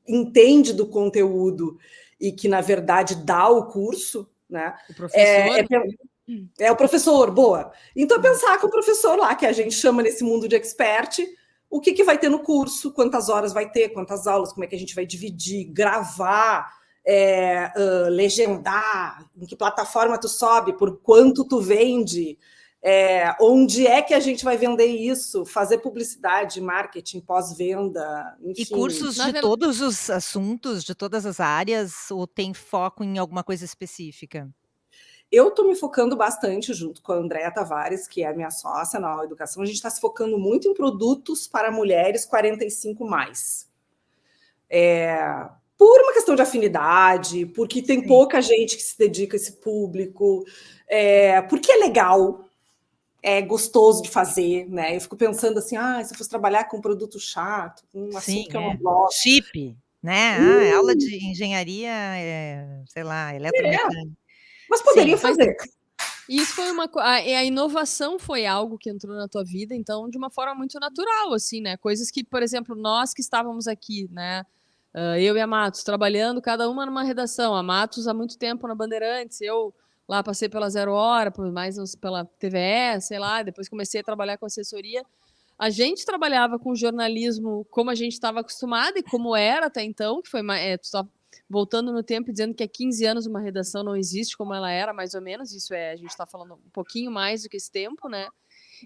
entende do conteúdo e que, na verdade, dá o curso. Né? O professor? É o professor, boa. Então, pensar com o professor lá, que a gente chama nesse mundo de expert, o que vai ter no curso, quantas horas vai ter, quantas aulas, como é que a gente vai dividir, gravar, legendar, em que plataforma tu sobe, por quanto tu vende, onde é que a gente vai vender isso, fazer publicidade, marketing, pós-venda, enfim. E cursos de todos os assuntos, de todas as áreas, ou tem foco em alguma coisa específica? Eu estou me focando bastante, junto com a Andréa Tavares, que é a minha sócia na Educação, a gente está se focando muito em produtos para mulheres 45+. Por uma questão de afinidade, porque tem pouca gente que se dedica a esse público, porque é legal, é gostoso de fazer, né? Eu fico pensando assim, se eu fosse trabalhar com um produto chato, com um assunto que eu não gosto. Chip, né? Aula de engenharia, sei lá, eletromecânica. Mas poderia fazer. Isso foi a inovação foi algo que entrou na tua vida, então, de uma forma muito natural, assim, né? Coisas que, por exemplo, nós que estávamos aqui, né? Eu e a Matos, trabalhando cada uma numa redação. A Matos há muito tempo na Bandeirantes, eu lá passei pela Zero Hora, mais pela TVE, sei lá, depois comecei a trabalhar com assessoria. A gente trabalhava com jornalismo como a gente estava acostumado e como era até então, que foi voltando no tempo e dizendo que há 15 anos uma redação não existe como ela era, mais ou menos. Isso a gente está falando um pouquinho mais do que esse tempo, né?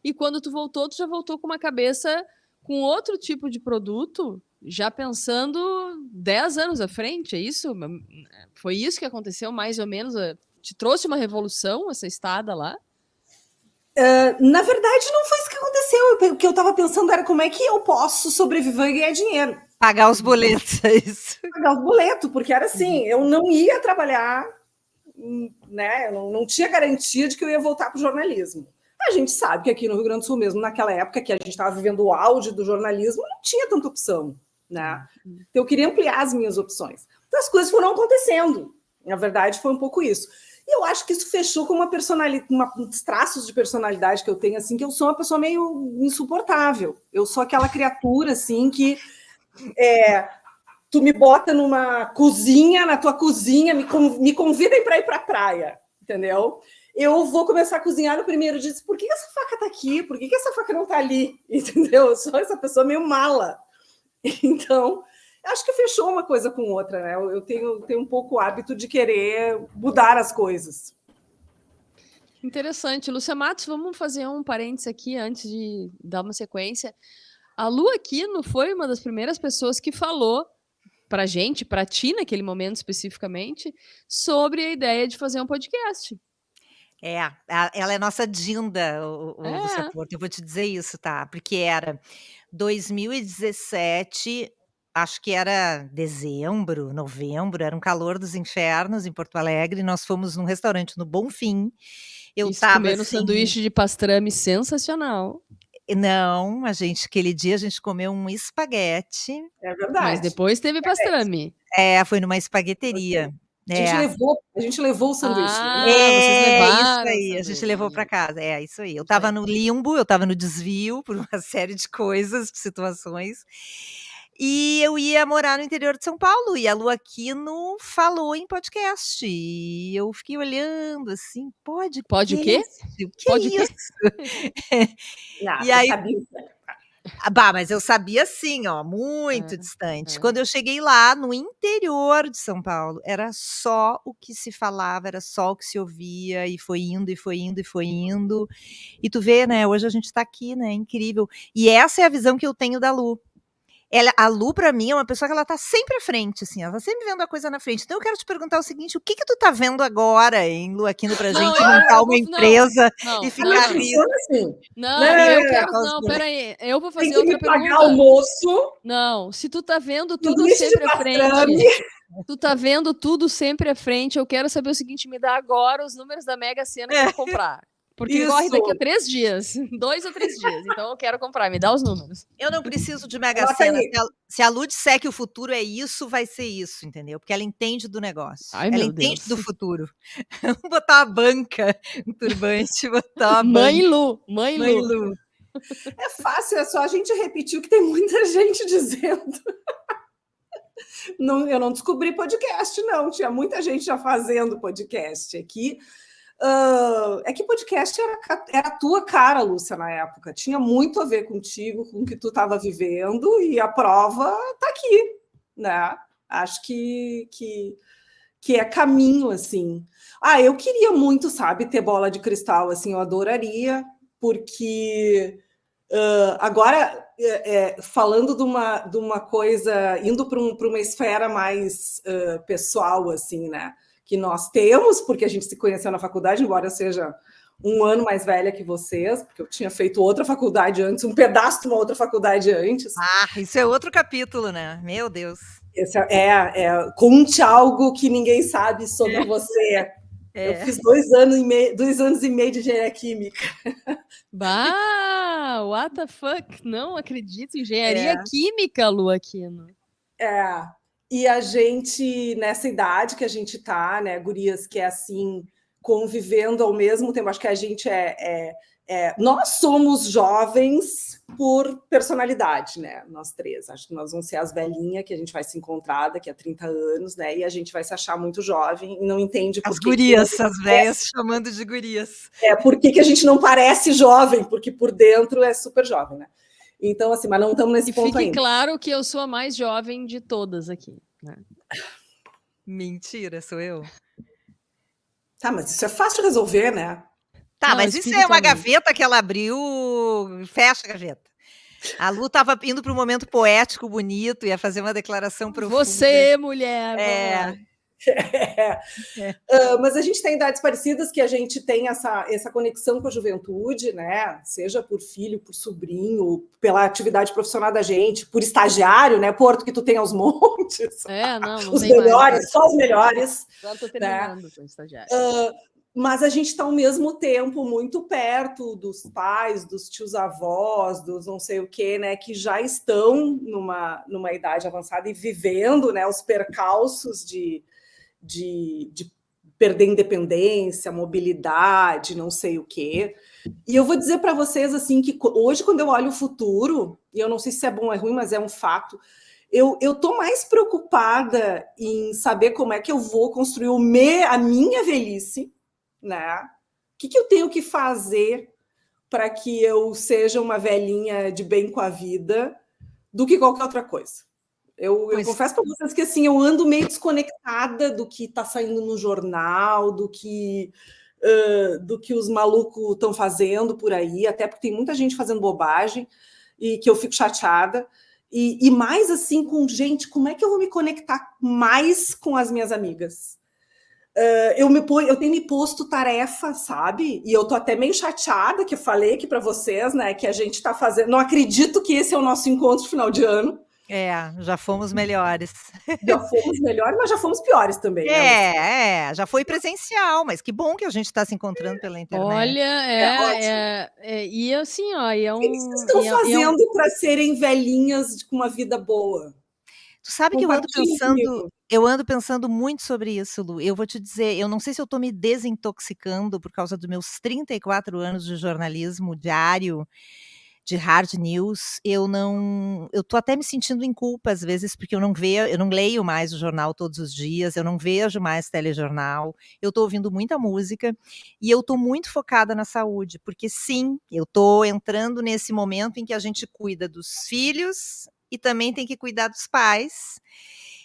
E quando tu já voltou com uma cabeça com outro tipo de produto, já pensando 10 anos à frente, é isso? Foi isso que aconteceu, mais ou menos? Te trouxe uma revolução, essa estada lá? Na verdade, não foi isso que aconteceu. O que eu estava pensando era como é que eu posso sobreviver e ganhar dinheiro. Pagar os boletos, é isso. Pagar os boletos, porque era assim, eu não ia trabalhar, né? Eu não tinha garantia de que eu ia voltar para o jornalismo. A gente sabe que aqui no Rio Grande do Sul mesmo, naquela época que a gente estava vivendo o auge do jornalismo, não tinha tanta opção, né? Então, eu queria ampliar as minhas opções. Então, as coisas foram acontecendo. Na verdade, foi um pouco isso. E eu acho que isso fechou com uns traços de personalidade que eu tenho, assim, que eu sou uma pessoa meio insuportável. Eu sou aquela criatura, assim, que tu me bota numa cozinha, na tua cozinha, me convidem para ir para a praia, entendeu? Eu vou começar a cozinhar no primeiro dia, por que essa faca está aqui? Por que essa faca não está ali? Entendeu? Eu sou essa pessoa meio mala. Então, acho que fechou uma coisa com outra, né? Eu tenho um pouco o hábito de querer mudar as coisas. Interessante. Lúcia Matos, vamos fazer um parênteses aqui antes de dar uma sequência. A Lu Aquino foi uma das primeiras pessoas que falou pra gente, pra ti naquele momento especificamente, sobre a ideia de fazer um podcast. Ela é nossa Dinda, Lúcia Porto, eu vou te dizer isso, tá? Porque era 2017, acho que era dezembro, novembro, era um calor dos infernos em Porto Alegre, nós fomos num restaurante no Bonfim, eu tava comendo assim... sanduíche de pastrame sensacional. Não, aquele dia a gente comeu um espaguete. É verdade. Mas depois teve pastrame. Foi numa espagueteria. A gente levou o sanduíche. Vocês levaram. Isso aí, a gente levou para casa. Isso aí. Eu estava no limbo, eu estava no desvio por uma série de coisas, de situações. E eu ia morar no interior de São Paulo, e a Lu Aquino falou em podcast. E eu fiquei olhando assim, pode o quê? O que é isso? Não, e aí, sabia. Mas eu sabia assim, muito distante. Quando eu cheguei lá, no interior de São Paulo, era só o que se falava, era só o que se ouvia, e foi indo, e foi indo, e foi indo. E tu vê, né, hoje a gente tá aqui, né, incrível. E essa é a visão que eu tenho da Lu. A Lu, pra mim, é uma pessoa que ela tá sempre à frente, assim, ela tá sempre vendo a coisa na frente. Então eu quero te perguntar o seguinte, o que tu tá vendo agora, hein, Lu Aquino, pra gente montar uma empresa e ficar rico? Assim. Peraí, eu vou fazer tem que outra me pagar pergunta. Almoço. Não, se tu tá vendo tudo sempre à frente, tu tá vendo tudo sempre à frente, eu quero saber o seguinte, me dá agora os números da Mega Sena que eu vou comprar. Porque corre daqui a 3 dias, 2 ou 3 dias. Então eu quero comprar, me dá os números. Eu não preciso de Mega Sena. Se a Lu disser que o futuro é isso, vai ser isso, entendeu? Porque ela entende do negócio. Ela entende do futuro. Vamos botar uma banca, um turbante, botar uma Mãe banca. Mãe Lu. É fácil, é só a gente repetir o que tem muita gente dizendo. Não, eu não descobri podcast, não. Tinha muita gente já fazendo podcast aqui. É que podcast era a tua cara, Lúcia, na época. Tinha muito a ver contigo, com o que tu estava vivendo, e a prova está aqui, né? Acho que é caminho, assim. Eu queria muito, sabe, ter bola de cristal, assim, eu adoraria, porque agora, falando de uma coisa, indo para uma esfera mais pessoal, assim, né? Que nós temos, porque a gente se conheceu na faculdade, embora eu seja um ano mais velha que vocês, porque eu tinha feito outra faculdade antes, um pedaço de uma outra faculdade antes. Isso é outro capítulo, né? Meu Deus. Esse conte algo que ninguém sabe sobre você. Eu fiz 2 anos e meio de engenharia química. What the fuck? Não acredito. Engenharia química, Lu Aquino. E a gente, nessa idade que a gente tá, né, gurias, que é assim, convivendo ao mesmo tempo, acho que a gente nós somos jovens por personalidade, né, nós três. Acho que nós vamos ser as velhinhas que a gente vai se encontrar daqui a 30 anos, né, e a gente vai se achar muito jovem e não entende por que... As gurias, as velhas chamando de gurias. Por que a gente não parece jovem? Porque por dentro é super jovem, né? Então, assim, mas não estamos nesse ponto ainda. Fique claro que eu sou a mais jovem de todas aqui, né? Mentira, sou eu. Tá, mas isso é fácil de resolver, né? Tá, não, mas isso é uma gaveta que ela abriu, fecha a gaveta. A Lu estava indo para um momento poético, bonito, ia fazer uma declaração profunda. Você, mulher! Mas a gente tem idades parecidas, que a gente tem essa conexão com a juventude, né? Seja por filho, por sobrinho, pela atividade profissional da gente, por estagiário, né? Porto, que tu tem aos montes. Não os tem melhores, mais. só os melhores. Já estou terminando com o estagiário. Mas a gente está ao mesmo tempo muito perto dos pais, dos tios-avós, dos não sei o quê, né? Que já estão numa idade avançada e vivendo, né, os percalços de perder independência, mobilidade, não sei o quê. E eu vou dizer para vocês assim que hoje, quando eu olho o futuro, e eu não sei se é bom ou é ruim, mas é um fato, eu estou mais preocupada em saber como é que eu vou construir a minha velhice, né? O que eu tenho que fazer para que eu seja uma velhinha de bem com a vida, do que qualquer outra coisa. Eu Pois confesso para vocês que assim, eu ando meio desconectada do que está saindo no jornal, do que os malucos estão fazendo por aí, até porque tem muita gente fazendo bobagem e que eu fico chateada. E mais assim com gente, como é que eu vou me conectar mais com as minhas amigas? Eu tenho me posto tarefa, sabe? E eu tô até meio chateada, que eu falei aqui para vocês, né? Que a gente está fazendo. Não acredito que esse é o nosso encontro final de ano. já fomos melhores. Já fomos melhores, mas já fomos piores também, né, Lucy? Já foi presencial, mas que bom que a gente está se encontrando pela internet. Olha, ótimo. e assim, ó, O que vocês estão fazendo para serem velhinhas com uma vida boa? Tu sabe que Compartilhe comigo. eu ando pensando muito sobre isso, Lu. Eu vou te dizer, eu não sei se eu estou me desintoxicando por causa dos meus 34 anos de jornalismo diário, de hard news. Eu tô até me sentindo em culpa às vezes, porque eu não leio mais o jornal todos os dias, eu não vejo mais telejornal, eu tô ouvindo muita música e eu tô muito focada na saúde, porque sim, eu tô entrando nesse momento em que a gente cuida dos filhos e também tem que cuidar dos pais.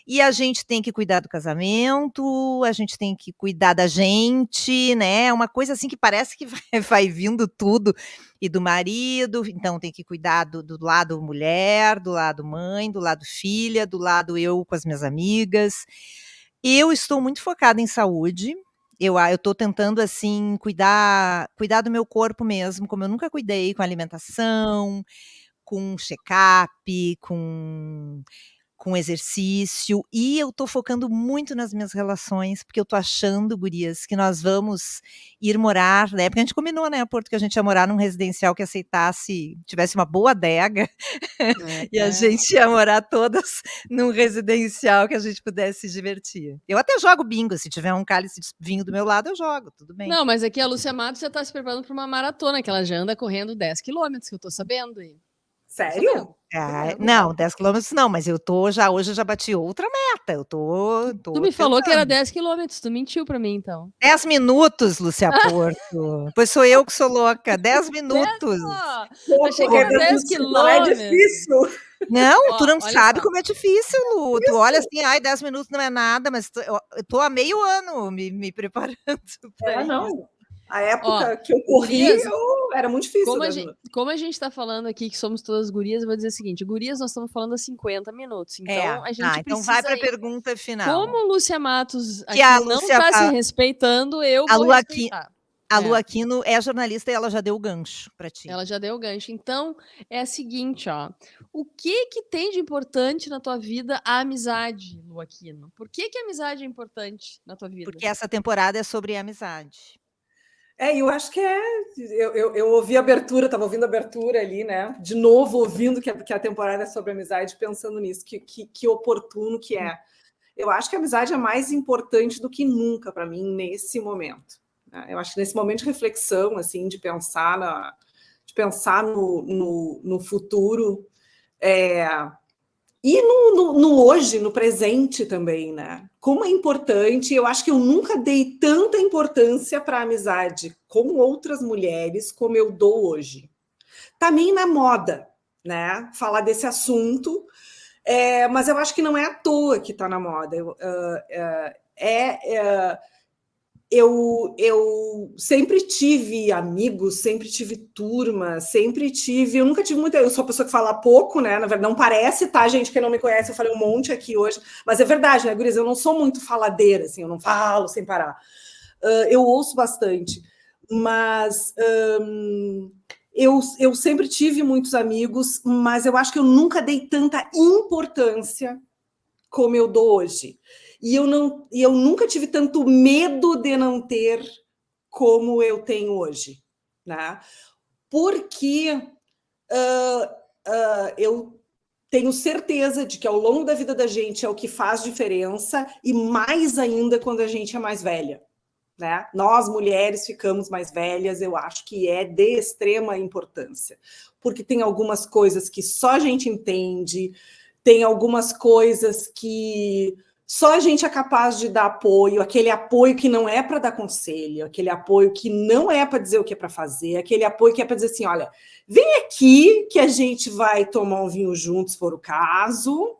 E a gente tem que cuidar do casamento, a gente tem que cuidar da gente, né? É uma coisa assim que parece que vai vindo tudo. E do marido, então tem que cuidar do lado mulher, do lado mãe, do lado filha, do lado eu com as minhas amigas. Eu estou muito focada em saúde. Eu estou tentando, assim, cuidar do meu corpo mesmo, como eu nunca cuidei, com alimentação, com check-up, com exercício, e eu tô focando muito nas minhas relações, porque eu tô achando, gurias, que nós vamos ir morar, né, porque a gente combinou, né, Porto, que a gente ia morar num residencial que tivesse uma boa adega, e a gente ia morar todas num residencial que a gente pudesse se divertir. Eu até jogo bingo, se tiver um cálice de vinho do meu lado, eu jogo, tudo bem. Não, mas aqui a Lúcia Matos já tá se preparando para uma maratona, que ela já anda correndo 10 quilômetros, que eu tô sabendo. Sério? Não, 10 quilômetros não, mas hoje eu já bati outra meta, eu tô Tu me falou que era tentando. 10 quilômetros, tu mentiu pra mim, então. 10 minutos, Lúcia Porto. Pois sou eu que sou louca, 10 minutos. Achei que era 10 Não é quilômetros. difícil. Não, tu não olha sabe só. como é difícil, Lu. Tu olha assim, 10 minutos não é nada, mas eu tô há meio ano me preparando pra isso. Não. A época que eu corri, era muito difícil. Como a gente tá falando aqui que somos todas gurias, eu vou dizer o seguinte: gurias, nós estamos falando há 50 minutos. Então, a gente então vai pra pergunta final. Como Lúcia Matos aqui não Lúcia tá se respeitando, eu vou respeitar. A Lu Aquino é jornalista e ela já deu o gancho pra ti. Ela já deu o gancho. Então, é a seguinte, ó. O que tem de importante na tua vida a amizade, Lu Aquino? Por que a amizade é importante na tua vida? Porque essa temporada é sobre amizade. Eu acho que eu ouvi a abertura, estava ouvindo a abertura ali, né? De novo, ouvindo que a temporada é sobre amizade, pensando nisso, que oportuno que é. Eu acho que a amizade é mais importante do que nunca para mim nesse momento. Eu acho que nesse momento de reflexão, assim, de pensar no futuro, e no hoje, no presente também, né? Como é importante, eu acho que eu nunca dei tanta importância para a amizade com outras mulheres como eu dou hoje. Também na moda, né? Falar desse assunto, mas eu acho que não é à toa que está na moda. Eu sempre tive amigos, sempre tive turma, eu nunca tive muita, eu sou uma pessoa que fala pouco, né, na verdade, não parece, tá, gente, que não me conhece, eu falei um monte aqui hoje, mas é verdade, né, gurias, eu não sou muito faladeira, assim, eu não falo sem parar, eu ouço bastante, mas eu sempre tive muitos amigos, mas eu acho que eu nunca dei tanta importância como eu dou hoje. E eu nunca tive tanto medo de não ter como eu tenho hoje, né? Porque eu tenho certeza de que ao longo da vida da gente é o que faz diferença, e mais ainda quando a gente é mais velha, né? Nós, mulheres, ficamos mais velhas, eu acho que é de extrema importância, porque tem algumas coisas que só a gente entende, tem algumas coisas que só a gente é capaz de dar apoio, aquele apoio que não é para dar conselho, aquele apoio que não é para dizer o que é para fazer, aquele apoio que é para dizer assim, olha, vem aqui que a gente vai tomar um vinho juntos, se for o caso,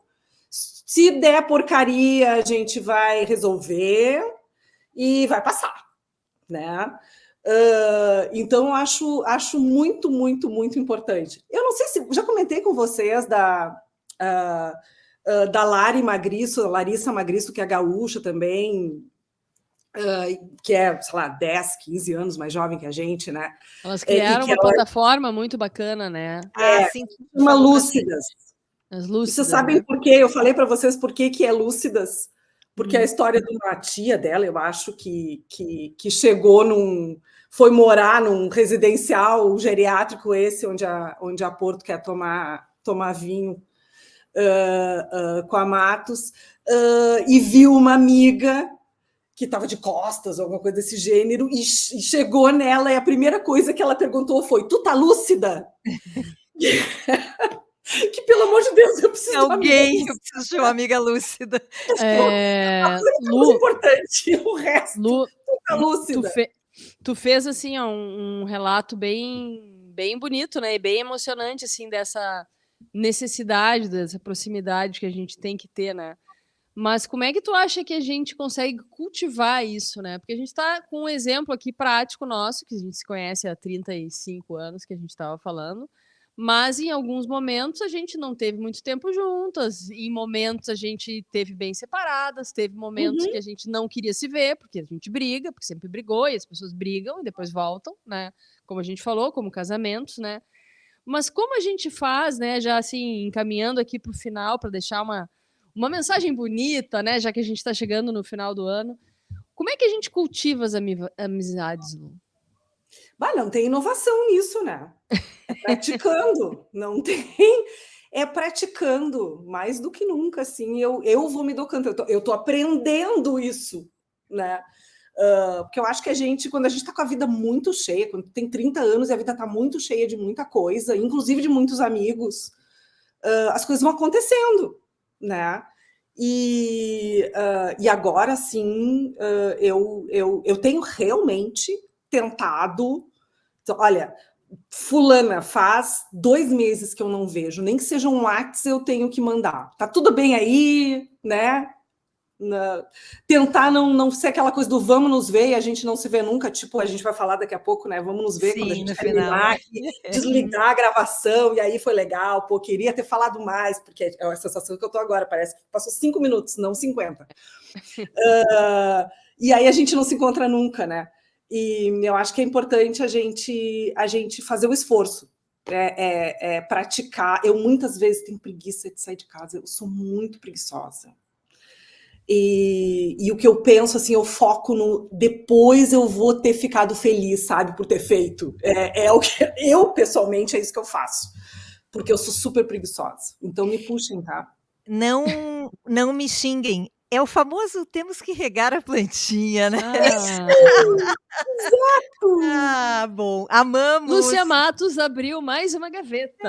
Se der porcaria, a gente vai resolver e vai passar, né? Então, acho muito, muito, muito importante. Eu não sei se... Já comentei com vocês da Larissa Magriço, que é gaúcha também, que é, sei lá, 10, 15 anos mais jovem que a gente, né? Elas criaram uma plataforma muito bacana, né? Sim. Uma Lúcidas. As Lúcidas. Vocês sabem, né, por quê? Eu falei para vocês por que é Lúcidas? Porque a história de uma tia dela, eu acho que chegou foi morar num residencial geriátrico onde a Porto quer tomar vinho com a Matos, e viu uma amiga que estava de costas, alguma coisa desse gênero, e chegou nela, e a primeira coisa que ela perguntou foi: tu tá lúcida? Que, pelo amor de Deus, eu preciso eu preciso de uma amiga lúcida. Lu, importante, o resto. Lu, tu tá lúcida. Tu fez assim um relato bem bonito, né? E bem emocionante, assim, dessa necessidade, dessa proximidade que a gente tem que ter, né? Mas como é que tu acha que a gente consegue cultivar isso, né? Porque a gente tá com um exemplo aqui prático nosso, que a gente se conhece há 35 anos, que a gente estava falando, mas em alguns momentos a gente não teve muito tempo juntas, em momentos a gente teve bem separadas, teve momentos que a gente não queria se ver, porque a gente briga, porque sempre brigou, e as pessoas brigam e depois voltam, né? Como a gente falou, como casamentos, né? Mas como a gente faz, né? Já assim, encaminhando aqui para o final, para deixar uma mensagem bonita, né? Já que a gente está chegando no final do ano, como é que a gente cultiva as amizades, Lu? Não tem inovação nisso, né? É praticando, não tem. É praticando mais do que nunca, assim. Eu vou me docando, eu tô aprendendo isso, né? Porque eu acho que quando a gente está com a vida muito cheia, quando tem 30 anos e a vida está muito cheia de muita coisa, inclusive de muitos amigos, as coisas vão acontecendo, né? E agora, sim, eu tenho realmente tentado... Então, olha, fulana, faz 2 meses que eu não vejo, nem que seja um WhatsApp eu tenho que mandar. Tá tudo bem aí, né? Tentar não ser aquela coisa do vamos nos ver e a gente não se vê nunca, tipo, a gente vai falar daqui a pouco, né? Vamos nos ver quando a gente terminar e desligar a gravação, e aí foi legal, pô, queria ter falado mais, porque é a sensação que eu tô agora, parece que passou 5 minutos, não 50. E aí a gente não se encontra nunca, né? E eu acho que é importante a gente fazer o esforço, praticar. Eu muitas vezes tenho preguiça de sair de casa, eu sou muito preguiçosa. E o que eu penso, assim, eu foco no... Depois eu vou ter ficado feliz, sabe, por ter feito. O que eu, pessoalmente, é isso que eu faço. Porque eu sou super preguiçosa. Então me puxem, tá? Não me xinguem. É o famoso temos que regar a plantinha, né? Exato! Bom, amamos. Lúcia Matos abriu mais uma gaveta.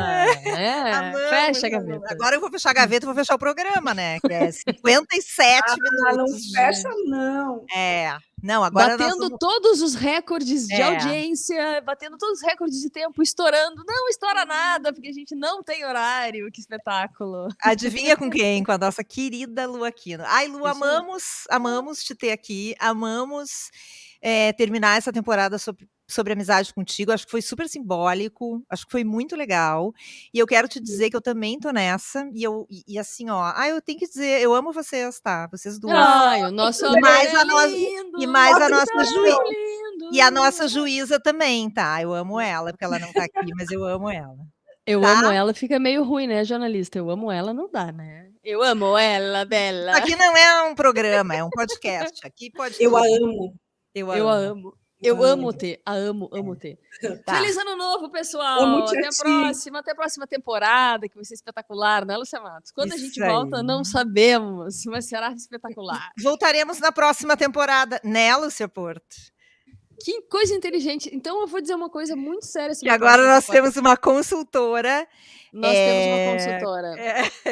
Fecha a gaveta. Agora eu vou fechar a gaveta e vou fechar o programa, né? Que é 57 minutos. Não fecha, não. Não, agora batendo todos os recordes de audiência, batendo todos os recordes de tempo, estourando. Não estoura nada, porque a gente não tem horário. Que espetáculo. Adivinha com quem? Com a nossa querida Lu Aquino. Ai, Lu, amamos te ter aqui, amamos terminar essa temporada sobre amizade contigo. Acho que foi super simbólico, acho que foi muito legal. E eu quero te dizer que eu também tô nessa. E assim, ó, eu tenho que dizer, eu amo vocês, tá? Vocês duas. O nosso amor é lindo. E mais a nossa juíza. E a nossa juíza também, tá? Eu amo ela, porque ela não tá aqui, mas eu amo ela. Eu amo ela, fica meio ruim, né, jornalista? Eu amo ela, não dá, né? Eu amo ela, Bela. Aqui não é um programa, é um podcast. Aqui pode. Eu a amo. Eu a amo. Eu amo ter, amo ter. Tá. Feliz ano novo, pessoal! Até a próxima temporada, que vai ser espetacular, né, Lúcia Matos? Quando a gente volta, não sabemos, mas será espetacular. Voltaremos na próxima temporada, né, Lúcia Porto? Que coisa inteligente. Então eu vou dizer uma coisa muito séria E sobre a agora próxima nós temporada. temos uma consultora Nós temos uma consultora.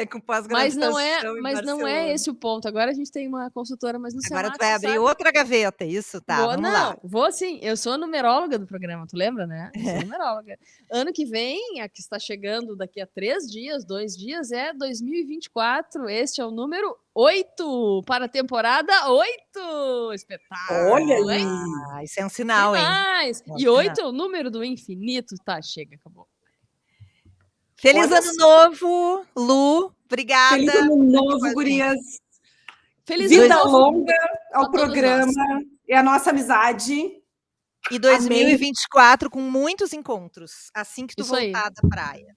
com Mas pós-graduação não é esse o ponto. Agora a gente tem uma consultora, mas no Agora tu Senac, vai você abrir sabe. outra gaveta, isso? Tá, vamos lá. Vou sim. Eu sou a numeróloga do programa, tu lembra, né? Eu sou numeróloga. Ano que vem, a que está chegando daqui a 2 dias, é 2024. Este é o número 8 para a temporada 8. Espetáculo, Olha hein? aí. Isso é um sinal, hein? Demais. É um E 8 é o número do infinito. Tá, chega, acabou. Feliz Olha ano novo, Lu. Obrigada. Feliz ano por estar aqui com novo, a gente. gurias. Feliz Vida ano novo longa a ao todos programa nós. e a nossa amizade. E 2024 com muitos encontros, assim que tu Isso aí. voltar da praia.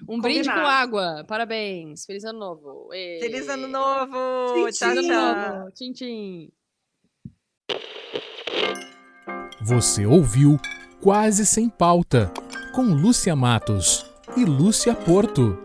Um brinde com Combinado. água. Parabéns. Feliz ano novo. Ê. Feliz ano novo. Tchim, Tchau, Feliz tchim. ano tchau. novo. Tchim, tchim. Você ouviu Quase Sem Pauta, com Lúcia Matos e Lúcia Porto.